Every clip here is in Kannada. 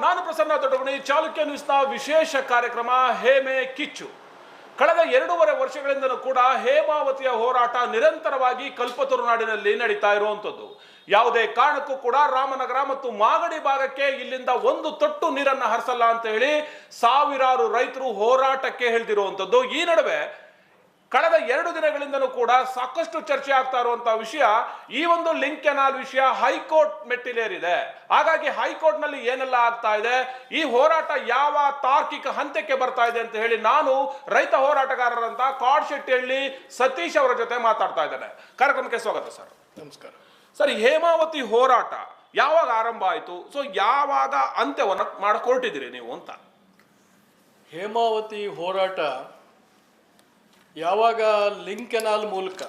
ನಾನು ಪ್ರಸನ್ನ ದೊಡ್ಡಮನಿ. ಚಾಲುಕ್ಯ ನ್ಯೂಸ್ನ ವಿಶೇಷ ಕಾರ್ಯಕ್ರಮ ಹೇಮೆ ಕಿಚ್ಚು. ಕಳೆದ 2.5 ವರ್ಷಗಳಿಂದಲೂ ಕೂಡ ಹೇಮಾವತಿಯ ಹೋರಾಟ ನಿರಂತರವಾಗಿ ಕಲ್ಪತರು ನಾಡಿನಲ್ಲಿ ನಡೀತಾ ಇರುವಂಥದ್ದು. ಯಾವುದೇ ಕಾರಣಕ್ಕೂ ಕೂಡ ರಾಮನಗರ ಮತ್ತು ಮಾಗಡಿ ಭಾಗಕ್ಕೆ ಇಲ್ಲಿಂದ ಒಂದು ತೊಟ್ಟು ನೀರನ್ನ ಹರಿಸಲ್ಲ ಅಂತ ಹೇಳಿ ಸಾವಿರಾರು ರೈತರು ಹೋರಾಟಕ್ಕೆ ಹಿಡಿದಿರುವಂಥದ್ದು. ಈ ನಡುವೆ ಕಳೆದ 2 ದಿನಗಳಿಂದಲೂ ಕೂಡ ಸಾಕಷ್ಟು ಚರ್ಚೆ ಆಗ್ತಾ ಇರುವಂತಹ ವಿಷಯ ಈ ಒಂದು ಲಿಂಕ್ ಕೆನಾಲ್ ವಿಷಯ ಹೈಕೋರ್ಟ್ ಮೆಟ್ಟಿಲೇರಿದೆ. ಹಾಗಾಗಿ ಹೈಕೋರ್ಟ್ ನಲ್ಲಿ ಏನೆಲ್ಲ ಆಗ್ತಾ ಇದೆ, ಈ ಹೋರಾಟ ಯಾವ ತಾರ್ಕಿಕ ಹಂತಕ್ಕೆ ಬರ್ತಾ ಇದೆ ಅಂತ ಹೇಳಿ ನಾನು ರೈತ ಹೋರಾಟಗಾರರಂತ ಕಾಡ್ಶೆಟ್ಟಿಹಳ್ಳಿ ಸತೀಶ್ ಅವರ ಜೊತೆ ಮಾತಾಡ್ತಾ ಇದ್ದೇನೆ. ಕಾರ್ಯಕ್ರಮಕ್ಕೆ ಸ್ವಾಗತ ಸರ್. ನಮಸ್ಕಾರ ಸರ್. ಹೇಮಾವತಿ ಹೋರಾಟ ಯಾವಾಗ ಆರಂಭ ಆಯಿತು, ಸೊ ಯಾವಾಗ ಅಂತ್ಯವನ್ನು ಮಾಡಕ್ ಹೊರಟಿದ್ದೀರಿ ನೀವು ಅಂತ? ಹೇಮಾವತಿ ಹೋರಾಟ ಯಾವಾಗ ಲಿಂಕ್ ಕೆನಾಲ್ ಮೂಲಕ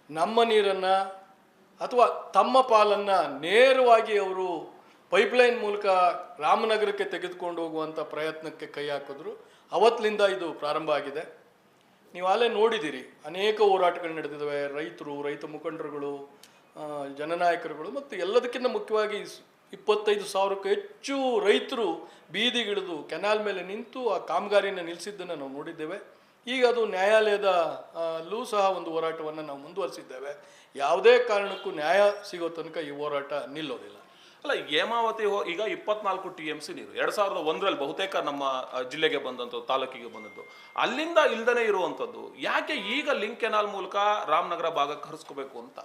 ನಮ್ಮ ನೀರನ್ನು ಅಥವಾ ತಮ್ಮ ಪಾಲನ್ನು ನೇರವಾಗಿ ಅವರು ಪೈಪ್ಲೈನ್ ಮೂಲಕ ರಾಮನಗರಕ್ಕೆ ತೆಗೆದುಕೊಂಡು ಹೋಗುವಂಥ ಪ್ರಯತ್ನಕ್ಕೆ ಕೈ ಹಾಕಿದ್ರು, ಅವತ್ತಿನಿಂದ ಇದು ಪ್ರಾರಂಭ ಆಗಿದೆ. ನೀವು ಅಲ್ಲೇ ನೋಡಿದ್ದೀರಿ, ಅನೇಕ ಹೋರಾಟಗಳು ನಡೆದಿದ್ದಾವೆ. ರೈತರು, ರೈತ ಮುಖಂಡರುಗಳು, ಜನನಾಯಕರುಗಳು ಮತ್ತು ಎಲ್ಲದಕ್ಕಿಂತ ಮುಖ್ಯವಾಗಿ 25,000ಕ್ಕೂ ಹೆಚ್ಚು ರೈತರು ಬೀದಿಗಿಳಿದು ಕೆನಾಲ್ ಮೇಲೆ ನಿಂತು ಆ ಕಾಮಗಾರಿನ ನಿಲ್ಲಿಸಿದ್ದನ್ನು ನಾವು ನೋಡಿದ್ದೇವೆ. ಈಗ ಅದು ನ್ಯಾಯಾಲಯದಲ್ಲೂ ಸಹ ಒಂದು ಹೋರಾಟವನ್ನು ನಾವು ಮುಂದುವರಿಸಿದ್ದೇವೆ. ಯಾವುದೇ ಕಾರಣಕ್ಕೂ ನ್ಯಾಯ ಸಿಗೋ ತನಕ ಈ ಹೋರಾಟ ನಿಲ್ಲೋದಿಲ್ಲ. ಅಲ್ಲ, ಹೇಮಾವತಿ ಈಗ 24 TMC ನೀರು 2001ರಲ್ಲಿ ಬಹುತೇಕ ನಮ್ಮ ಜಿಲ್ಲೆಗೆ ಬಂದಂಥದ್ದು, ತಾಲೂಕಿಗೆ ಬಂದದ್ದು. ಅಲ್ಲಿಂದ ಇಲ್ದನೇ ಇರುವಂಥದ್ದು ಯಾಕೆ ಈಗ ಲಿಂಕ್ ಕೆನಾಲ್ ಮೂಲಕ ರಾಮನಗರ ಭಾಗಕ್ಕೆ ಹರಿಸ್ಕೋಬೇಕು ಅಂತ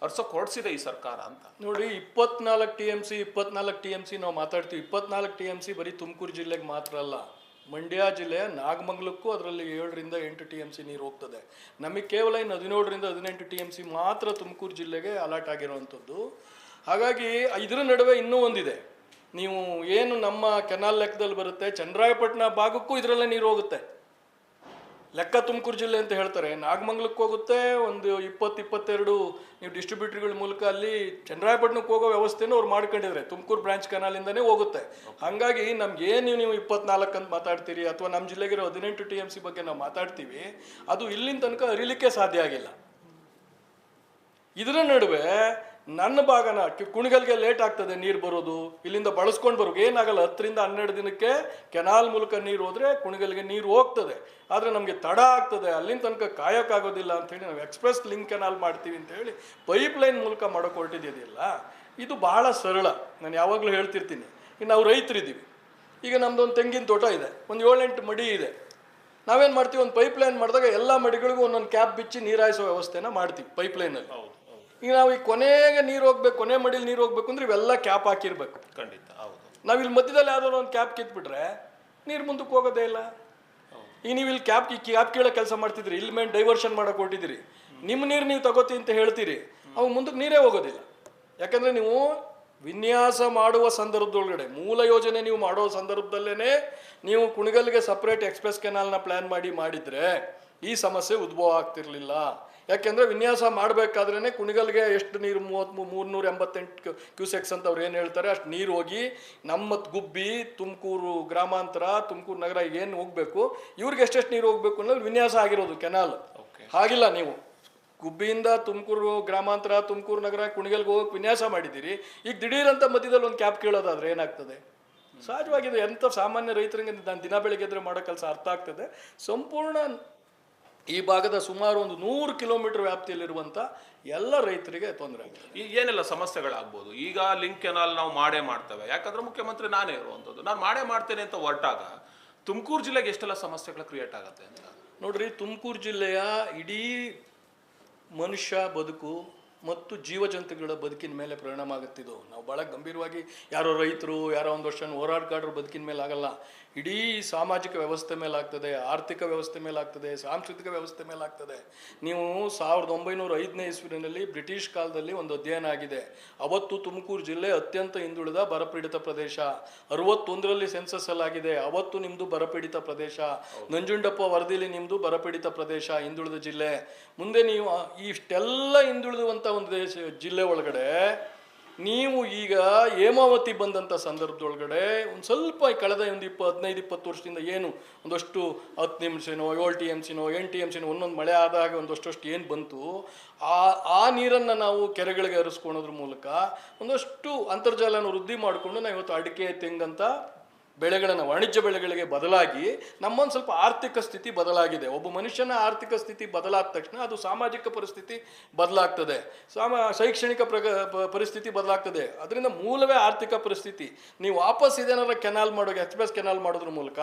ಹರ್ಸೋಕೆ ಹೊರಡಿಸಿದೆ ಈ ಸರ್ಕಾರ ಅಂತ? ನೋಡಿ, 24 TMC ನಾವು ಮಾತಾಡ್ತೀವಿ. 24 TMC ಬರೀ ತುಮಕೂರು ಜಿಲ್ಲೆಗೆ ಮಾತ್ರ ಅಲ್ಲ, ಮಂಡ್ಯ ಜಿಲ್ಲೆಯ ನಾಗಮಂಗಲಕ್ಕೂ ಅದರಲ್ಲಿ 7ರಿಂದ 8 TMC ನೀರು ಹೋಗ್ತದೆ. ನಮಗೆ ಕೇವಲ ಇನ್ನು 17ರಿಂದ 18 TMC ಮಾತ್ರ ತುಮಕೂರು ಜಿಲ್ಲೆಗೆ ಅಲಾಟ್ ಆಗಿರುವಂಥದ್ದು. ಹಾಗಾಗಿ ಇದರ ನಡುವೆ ಇನ್ನೂ ಒಂದಿದೆ. ನೀವು ಏನು ನಮ್ಮ ಕೆನಾಲ್ ಲೆಕ್ಕದಲ್ಲಿ ಬರುತ್ತೆ, ಚನ್ನರಾಯಪಟ್ಟಣ ಭಾಗಕ್ಕೂ ಇದರಲ್ಲೇ ನೀರು ಹೋಗುತ್ತೆ. ಲೆಕ್ಕ ತುಮಕೂರು ಜಿಲ್ಲೆ ಅಂತ ಹೇಳ್ತಾರೆ, ನಾಗಮಂಗಲಕ್ಕೆ ಹೋಗುತ್ತೆ. ಒಂದು 20-22 ನೀವು ಡಿಸ್ಟ್ರಿಬ್ಯೂಟರ್ಗಳ ಮೂಲಕ ಅಲ್ಲಿ ಚನ್ನರಾಯಪಟ್ಟಣಕ್ಕೆ ಹೋಗೋ ವ್ಯವಸ್ಥೆನೂ ಅವ್ರು ಮಾಡ್ಕೊಂಡಿದ್ದಾರೆ. ತುಮಕೂರು ಬ್ರಾಂಚ್ ಕೆನಾಲಿಂದನೇ ಹೋಗುತ್ತೆ. ಹಾಗಾಗಿ ನಮ್ಗೆ ಏನು ನೀವು 24 ಅಂತ ಮಾತಾಡ್ತೀರಿ ಅಥವಾ ನಮ್ಮ ಜಿಲ್ಲೆಗಿರೋ 18 TMC ಬಗ್ಗೆ ನಾವು ಮಾತಾಡ್ತೀವಿ, ಅದು ಇಲ್ಲಿನ ತನಕ ಹರಿಲಿಕ್ಕೆ ಸಾಧ್ಯ ಆಗಿಲ್ಲ. ಇದರ ನಡುವೆ ನನ್ನ ಭಾಗನ ಕುಣಿಗಲ್ಗೆ ಲೇಟ್ ಆಗ್ತದೆ ನೀರು ಬರೋದು, ಇಲ್ಲಿಂದ ಬಳಸ್ಕೊಂಡು ಬರೋದು ಏನಾಗಲ್ಲ. 10ರಿಂದ 12 ದಿನಕ್ಕೆ ಕೆನಾಲ್ ಮೂಲಕ ನೀರು ಹೋದರೆ ಕುಣಿಗಲ್ಗೆ ನೀರು ಹೋಗ್ತದೆ. ಆದರೆ ನಮಗೆ ತಡ ಆಗ್ತದೆ, ಅಲ್ಲಿನ ತನಕ ಕಾಯೋಕ್ಕಾಗೋದಿಲ್ಲ ಅಂಥೇಳಿ ನಾವು ಎಕ್ಸ್ಪ್ರೆಸ್ ಲಿಂಕ್ ಕೆನಾಲ್ ಮಾಡ್ತೀವಿ ಅಂತ ಹೇಳಿ ಪೈಪ್ಲೈನ್ ಮೂಲಕ ಮಾಡೋಕೆ ಹೊರಟಿದ್ದಿಲ್ಲ. ಇದು ಬಹಳ ಸರಳ. ನಾನು ಯಾವಾಗಲೂ ಹೇಳ್ತಿರ್ತೀನಿ, ಈಗ ನಾವು ರೈತರಿದ್ದೀವಿ. ಈಗ ನಮ್ಮದು ಒಂದು ತೆಂಗಿನ ತೋಟ ಇದೆ, ಒಂದು 7-8 ಮಡಿ ಇದೆ. ನಾವೇನು ಮಾಡ್ತೀವಿ, ಒಂದು ಪೈಪ್ಲೈನ್ ಮಾಡಿದಾಗ ಎಲ್ಲ ಮಡಿಗಳಿಗೂ ಒಂದೊಂದು ಕ್ಯಾಪ್ ಬಿಚ್ಚಿ ನೀರು ಹಾಯಿಸೋ ವ್ಯವಸ್ಥೆನ ಮಾಡ್ತೀವಿ ಪೈಪ್ಲೈನಲ್ಲಿ. ಈಗ ನಾವು ಈ ಕೊನೆಗೆ ನೀರು ಹೋಗ್ಬೇಕು, ಕೊನೆ ಮಡಿಲಿ ನೀರು ಹೋಗ್ಬೇಕು ಅಂದ್ರೆ ಇವೆಲ್ಲ ಕ್ಯಾಪ್ ಹಾಕಿರ್ಬೇಕು. ಖಂಡಿತ ಹೌದು. ನಾವು ಇಲ್ಲಿ ಮಧ್ಯದಲ್ಲಿ ಯಾವ್ದಾದ್ರು ಒಂದು ಕ್ಯಾಪ್ ಕಿತ್ಬಿಟ್ರೆ ನೀರು ಮುಂದಕ್ಕೆ ಹೋಗೋದೇ ಇಲ್ಲ. ಈಗ ನೀವು ಇಲ್ಲಿ ಕ್ಯಾಪ್ ಕೀಳೋ ಕೆಲಸ ಮಾಡ್ತಿದ್ರಿ, ಇಲ್ಲಿ ಮೇಲೆ ಡೈವರ್ಷನ್ ಮಾಡಕ್ಕೆ ಹೊಟ್ಟಿದ್ದೀರಿ. ನಿಮ್ಮ ನೀರು ನೀವು ತಗೋತಿ ಅಂತ ಹೇಳ್ತೀರಿ, ಅವು ಮುಂದಕ್ಕೆ ನೀರೇ ಹೋಗೋದಿಲ್ಲ. ಯಾಕಂದರೆ ನೀವು ವಿನ್ಯಾಸ ಮಾಡುವ ಸಂದರ್ಭದೊಳಗಡೆ, ಮೂಲ ಯೋಜನೆ ನೀವು ಮಾಡೋ ಸಂದರ್ಭದಲ್ಲೇ ನೀವು ಕುಣಿಗಲ್ಗೆ ಸಪ್ರೇಟ್ ಎಕ್ಸ್ಪ್ರೆಸ್ ಕೆನಾಲ್ನ ಪ್ಲ್ಯಾನ್ ಮಾಡಿದರೆ ಈ ಸಮಸ್ಯೆ ಉದ್ಭವ ಆಗ್ತಿರ್ಲಿಲ್ಲ. ಯಾಕೆಂದರೆ ವಿನ್ಯಾಸ ಮಾಡಬೇಕಾದ್ರೇ ಕುಣಿಗಲ್ಗೆ ಎಷ್ಟು ನೀರು 388 ಕ್ಯೂಸೆಕ್ಸ್ ಅಂತ ಅವ್ರು ಏನು ಹೇಳ್ತಾರೆ ಅಷ್ಟು ನೀರು ಹೋಗಿ ನಮ್ಮ ಗುಬ್ಬಿ, ತುಮಕೂರು ಗ್ರಾಮಾಂತರ, ತುಮಕೂರು ನಗರ ಏನು ಹೋಗಬೇಕು, ಇವ್ರಿಗೆ ಎಷ್ಟೆಷ್ಟು ನೀರು ಹೋಗಬೇಕು ಅನ್ನೋದು ವಿನ್ಯಾಸ ಆಗಿರೋದು ಕೆನಾಲ್. ಹಾಗಿಲ್ಲ, ನೀವು ಗುಬ್ಬಿಯಿಂದ ತುಮಕೂರು ಗ್ರಾಮಾಂತರ, ತುಮಕೂರು ನಗರ, ಕುಣಿಗಲ್ಗೆ ಹೋಗೋಕೆ ವಿನ್ಯಾಸ ಮಾಡಿದ್ದೀರಿ. ಈಗ ದಿಢೀರಂತ ಮಧ್ಯದಲ್ಲಿ ಒಂದು ಕ್ಯಾಪ್ ಕೇಳೋದಾದ್ರೆ ಏನಾಗ್ತದೆ? ಸಹಜವಾಗಿದೆ. ಎಂಥ ಸಾಮಾನ್ಯ ರೈತರಿಗೆ ನಾನು ದಿನ ಬೆಳಗ್ಗೆ ಎದ್ರೆ ಮಾಡೋ ಕೆಲಸ ಅರ್ಥ ಆಗ್ತದೆ. ಸಂಪೂರ್ಣ ಈ ಭಾಗದ ಸುಮಾರು ಒಂದು 100 ಕಿಲೋಮೀಟರ್ ವ್ಯಾಪ್ತಿಯಲ್ಲಿರುವಂಥ ಎಲ್ಲ ರೈತರಿಗೆ ತೊಂದರೆ ಆಗುತ್ತೆ. ಈಗ ಏನೆಲ್ಲ ಸಮಸ್ಯೆಗಳಾಗ್ಬೋದು? ಈಗ ಲಿಂಕ್ ಕೆನಾಲ್ ನಾವು ಮಾಡ್ತೇವೆ, ಯಾಕಂದ್ರೆ ಮುಖ್ಯಮಂತ್ರಿ ನಾನೇ ಇರುವಂಥದ್ದು. ನಾನು ಮಾಡ್ತೇನೆ ಅಂತ ಹೊರಟಾಗ ತುಮಕೂರು ಜಿಲ್ಲೆಗೆ ಎಷ್ಟೆಲ್ಲ ಸಮಸ್ಯೆಗಳು ಕ್ರಿಯೇಟ್ ಆಗುತ್ತೆ ಅಂತ ನೋಡ್ರಿ. ತುಮಕೂರು ಜಿಲ್ಲೆಯ ಇಡೀ ಮನುಷ್ಯ ಬದುಕು ಮತ್ತು ಜೀವಜಂತುಗಳ ಬದುಕಿನ ಮೇಲೆ ಪರಿಣಾಮ ಆಗುತ್ತಿದ್ದು. ನಾವು ಭಾಳ ಗಂಭೀರವಾಗಿ ಯಾರೋ ರೈತರು, ಯಾರೋ ಒಂದು ವರ್ಷ ಹೋರಾಟಗಾರರು ಬದುಕಿನ ಮೇಲೆ ಆಗಲ್ಲ, ಇಡೀ ಸಾಮಾಜಿಕ ವ್ಯವಸ್ಥೆ ಮೇಲಾಗ್ತದೆ, ಆರ್ಥಿಕ ವ್ಯವಸ್ಥೆ ಮೇಲಾಗ್ತದೆ, ಸಾಂಸ್ಕೃತಿಕ ವ್ಯವಸ್ಥೆ ಮೇಲಾಗ್ತದೆ. ನೀವು 1905ನೇ ಇಸ್ವಿನಲ್ಲಿ ಬ್ರಿಟಿಷ್ ಕಾಲದಲ್ಲಿ ಒಂದು ಅಧ್ಯಯನ ಆಗಿದೆ. ಅವತ್ತು ತುಮಕೂರು ಜಿಲ್ಲೆ ಅತ್ಯಂತ ಹಿಂದುಳಿದ ಬರಪೀಡಿತ ಪ್ರದೇಶ. 61ರಲ್ಲಿ ಸೆನ್ಸಸ್ ಅಲ್ಲಾಗಿದೆ, ಅವತ್ತು ನಿಮ್ಮದು ಬರಪೀಡಿತ ಪ್ರದೇಶ. ನಂಜುಂಡಪ್ಪ ವರದಿಲಿ ನಿಮ್ಮದು ಬರಪೀಡಿತ ಪ್ರದೇಶ, ಹಿಂದುಳಿದ ಜಿಲ್ಲೆ. ಮುಂದೆ ನೀವು ಇಷ್ಟೆಲ್ಲ ಹಿಂದುಳಿದುವಂಥ ಒಂದು ಜಿಲ್ಲೆ ಒಳಗಡೆ ನೀವು ಈಗ ಹೇಮಾವತಿ ಬಂದಂಥ ಸಂದರ್ಭದೊಳಗಡೆ ಒಂದು ಸ್ವಲ್ಪ ಕಳೆದ ಒಂದು 15-20 ವರ್ಷದಿಂದ ಏನು ಒಂದಷ್ಟು 10 TMCನೋ 7 TMCನೋ 8 TMCನೋ ಒಂದೊಂದು ಮಳೆ ಆದಾಗ ಒಂದಷ್ಟು ಏನು ಬಂತು ಆ ನೀರನ್ನು ನಾವು ಕೆರೆಗಳಿಗೆ ಹರಿಸ್ಕೊಳೋದ್ರ ಮೂಲಕ ಒಂದಷ್ಟು ಅಂತರ್ಜಲನ ವೃದ್ಧಿ ಮಾಡಿಕೊಂಡು ನಾವು ಇವತ್ತು ಅಡಿಕೆ ತೆಂಗಂತ ಬೆಳೆಗಳನ್ನು ವಾಣಿಜ್ಯ ಬೆಳೆಗಳಿಗೆ ಬದಲಾಗಿ ನಮ್ಮೊಂದು ಸ್ವಲ್ಪ ಆರ್ಥಿಕ ಸ್ಥಿತಿ ಬದಲಾಗಿದೆ. ಒಬ್ಬ ಮನುಷ್ಯನ ಆರ್ಥಿಕ ಸ್ಥಿತಿ ಬದಲಾದ ತಕ್ಷಣ ಅದು ಸಾಮಾಜಿಕ ಪರಿಸ್ಥಿತಿ ಬದಲಾಗ್ತದೆ, ಶೈಕ್ಷಣಿಕ ಪರಿಸ್ಥಿತಿ ಬದಲಾಗ್ತದೆ. ಅದರಿಂದ ಮೂಲವೇ ಆರ್ಥಿಕ ಪರಿಸ್ಥಿತಿ. ನೀವು ವಾಪಸ್ ಇದೇನಾರ ಕೆನಾಲ್ ಮಾಡೋಕೆ ಎಕ್ಸ್ಪ್ರೆಸ್ ಕೆನಾಲ್ ಮಾಡೋದ್ರ ಮೂಲಕ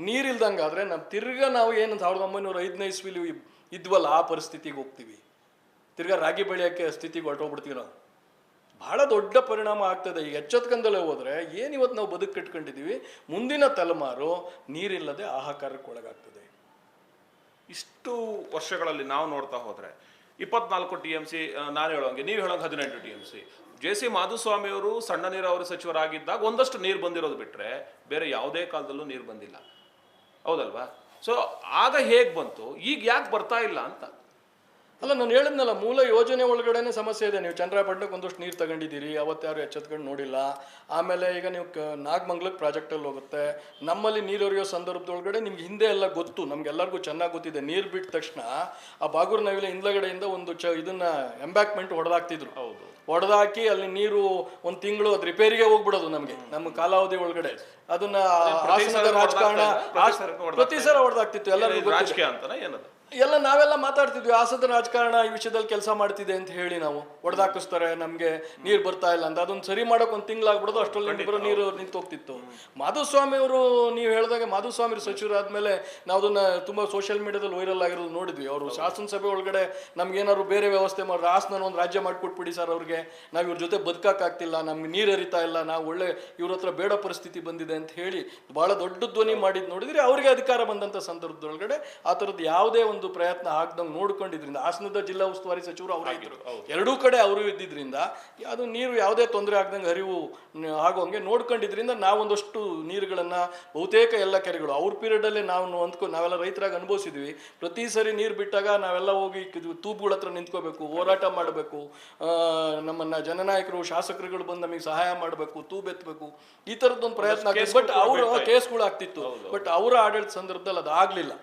ನೀರಿಲ್ದಂಗಾದ್ರೆ ನಾವು ಏನು 1905ನೇ ಇಸ್ವಿಲಿ ಇದ್ವಲ್ಲ ಆ ಪರಿಸ್ಥಿತಿಗೆ ಹೋಗ್ತೀವಿ. ತಿರ್ಗಾ ರಾಗಿ ಬೆಳೆಯೋಕ್ಕೆ ಸ್ಥಿತಿಗೆ ಹೊರಟೋಗ್ಬಿಡ್ತೀವಿ ನಾವು. ಬಹಳ ದೊಡ್ಡ ಪರಿಣಾಮ ಆಗ್ತದೆ. ಈಗ ಎಚ್ಚೆತ್ಕೊಂಡಲ್ಲೇ ಹೋದರೆ ಏನಿವತ್ತು ನಾವು ಬದುಕು ಕಟ್ಕೊಂಡಿದ್ದೀವಿ, ಮುಂದಿನ ತಲೆಮಾರು ನೀರಿಲ್ಲದೆ ಹಾಹಾಕಾರಕ್ಕೆ ಒಳಗಾಗ್ತದೆ. ಇಷ್ಟು ವರ್ಷಗಳಲ್ಲಿ ನಾವು ನೋಡ್ತಾ ಹೋದ್ರೆ 24 TMC, ನಾನು ಹೇಳೋಂಗೆ ನೀವು ಹೇಳೋಂಗೆ 18 TMC. JC ಮಾಧುಸ್ವಾಮಿಯವರು ಸಣ್ಣ ನೀರಾವರಿ ಸಚಿವರಾಗಿದ್ದಾಗ ಒಂದಷ್ಟು ನೀರು ಬಂದಿರೋದು ಬಿಟ್ರೆ ಬೇರೆ ಯಾವುದೇ ಕಾಲದಲ್ಲೂ ನೀರು ಬಂದಿಲ್ಲ, ಹೌದಲ್ವಾ? ಸೊ ಆಗ ಹೇಗೆ ಬಂತು, ಈಗ ಯಾಕೆ ಬರ್ತಾ ಇಲ್ಲ ಅಂತ. ಅಲ್ಲ, ನಾನು ಹೇಳಿದ್ನಲ್ಲ, ಮೂಲ ಯೋಜನೆ ಒಳಗಡೆನೆ ಸಮಸ್ಯೆ ಇದೆ. ನೀವು ಚಂದ್ರಾಪಟ್ಟಣಕ್ಕೆ ಒಂದಷ್ಟು ನೀರು ತಗೊಂಡಿದ್ದೀರಿ, ಅವತ್ತಾರು ಎಚ್ಚೆತ್ಕೊಂಡು ನೋಡಿಲ್ಲ. ಆಮೇಲೆ ಈಗ ನೀವು ನಾಗಮಂಗಲಕ್ಕೆ ಪ್ರಾಜೆಕ್ಟಲ್ಲಿ ಹೋಗುತ್ತೆ. ನಮ್ಮಲ್ಲಿ ನೀರು ಹರಿಯೋ ಸಂದರ್ಭದೊಳಗಡೆ ನಿಮ್ಗೆ ಹಿಂದೆ ಎಲ್ಲ ಗೊತ್ತು, ನಮ್ಗೆಲ್ಲರಿಗೂ ಚೆನ್ನಾಗಿ ಗೊತ್ತಿದೆ. ನೀರು ಬಿಟ್ಟ ತಕ್ಷಣ ಆ ಬಾಗೂರು ನವಿಲೆ ಹಿಂದ್ಗಡೆಯಿಂದ ಒಂದು ಇದನ್ನ ಎಂಬ್ಯಾಕ್ಮೆಂಟ್ ಹೊಡೆದಾಕ್ತಿದ್ರು. ಹೌದು, ಹೊಡೆದಾಕಿ ಅಲ್ಲಿ ನೀರು ಒಂದು ತಿಂಗಳು ಅದು ರಿಪೇರಿಗೆ ಹೋಗ್ಬಿಡೋದು ನಮ್ಮ ಕಾಲಾವಧಿ ಒಳಗಡೆ. ಅದನ್ನ ಹಾಸನದ ರಾಜಕಾರಣ ಪ್ರತಿ ಸಲ ಹೊಡೆದಾಕ್ತಿತ್ತು. ಎಲ್ಲರಿಗೂ ರಾಜಕೀಯ ಅಂತಾನೆ ಏನದು ಎಲ್ಲ ನಾವೆಲ್ಲ ಮಾತಾಡ್ತಿದ್ವಿ. ಹಾಸನದ ರಾಜಕಾರಣ ಈ ವಿಷಯದಲ್ಲಿ ಕೆಲಸ ಮಾಡ್ತಿದೆ ಅಂತ ಹೇಳಿ ನಾವು ಹೊಡೆದಾಕಿಸ್ತಾರೆ, ನಮಗೆ ನೀರು ಬರ್ತಾ ಇಲ್ಲ ಅಂತ. ಅದೊಂದು ಸರಿ ಮಾಡೋಕೆ ಒಂದು ತಿಂಗಳಾಗ್ಬಿಡೋದು, ಅಷ್ಟರಲ್ಲಿ ನೀರು ನಿಂತು ಹೋಗ್ತಿತ್ತು. ಮಾಧುಸ್ವಾಮಿ ಅವರು, ನೀವು ಹೇಳಿದಾಗ ಮಾಧುಸ್ವಾಮಿ ಸಚಿವರಾದ್ಮೇಲೆ ನಾವು ಅದನ್ನ ತುಂಬಾ ಸೋಷಿಯಲ್ ಮೀಡಿಯಾದಲ್ಲಿ ವೈರಲ್ ಆಗಿರೋದು ನೋಡಿದ್ವಿ. ಅವರು ಶಾಸನಸಭೆ ಒಳಗಡೆ ನಮ್ಗೇನಾದ್ರು ಬೇರೆ ವ್ಯವಸ್ಥೆ ಮಾಡಿ ಹಾಸನ ಒಂದು ರಾಜ್ಯ ಮಾಡಿಕೊಟ್ಬಿಡಿ ಸರ್ ಅವ್ರಿಗೆ, ನಾವು ಇವ್ರ ಜೊತೆ ಬದುಕಾಗ್ತಿಲ್ಲ, ನಮ್ಗೆ ನೀರು ಹರಿತಾ ಇಲ್ಲ, ನಾವು ಒಳ್ಳೆ ಇವ್ರ ಹತ್ರ ಬೇಡ ಪರಿಸ್ಥಿತಿ ಬಂದಿದೆ ಅಂತ ಹೇಳಿ ಬಹಳ ದೊಡ್ಡ ಧ್ವನಿ ಮಾಡಿದ್ ನೋಡಿದ್ರೆ, ಅವ್ರಿಗೆ ಅಧಿಕಾರ ಬಂದಂತ ಸಂದರ್ಭದೊಳಗಡೆ ಆ ಥರದ್ದು ಯಾವುದೇ ಒಂದು ಪ್ರಯತ್ನ ಆಗ್ದಂಗೆ ನೋಡ್ಕೊಂಡಿದ್ರಿಂದ, ಹಾಸನದ ಜಿಲ್ಲಾ ಉಸ್ತುವಾರಿ ಸಚಿವರು ಅವರಾಗಿದ್ರು, ಎರಡೂ ಕಡೆ ಅವರು ಇದ್ದಿದ್ರಿಂದ ಅದು ನೀರು ಯಾವುದೇ ತೊಂದರೆ ಆಗ್ದಂಗೆ ಹರಿವು ಆಗೋಂಗೆ ನೋಡ್ಕೊಂಡಿದ್ರಿಂದ ನಾವೊಂದಷ್ಟು ನೀರುಗಳನ್ನ ಬಹುತೇಕ ಎಲ್ಲ ಕೆರೆಗಳು ಅವ್ರ ಪೀರಿಯಡಲ್ಲೇ ನಾವೆಲ್ಲ ರೈತರಾಗಿ ಅನುಭವಿಸಿದ್ವಿ. ಪ್ರತಿ ಸರಿ ನೀರು ಬಿಟ್ಟಾಗ ನಾವೆಲ್ಲ ಹೋಗಿ ತೂಬುಗಳ ಹತ್ರ ನಿಂತ್ಕೋಬೇಕು, ಹೋರಾಟ ಮಾಡಬೇಕು, ನಮ್ಮನ್ನ ಜನನಾಯಕರು ಶಾಸಕರುಗಳು ಬಂದು ನಮಗೆ ಸಹಾಯ ಮಾಡಬೇಕು, ತೂಬೆತ್ತಬೇಕು, ಈ ಥರದ್ದೊಂದು ಪ್ರಯತ್ನ ಆಗ್ತಿತ್ತು. ಬಟ್ ಅವರು ಕೇಸ್ಗಳು ಆಗ್ತಿತ್ತು. ಬಟ್ ಅವರ ಆಡಳಿತ ಸಂದರ್ಭದಲ್ಲಿ ಅದು ಆಗ್ಲಿಲ್ಲ.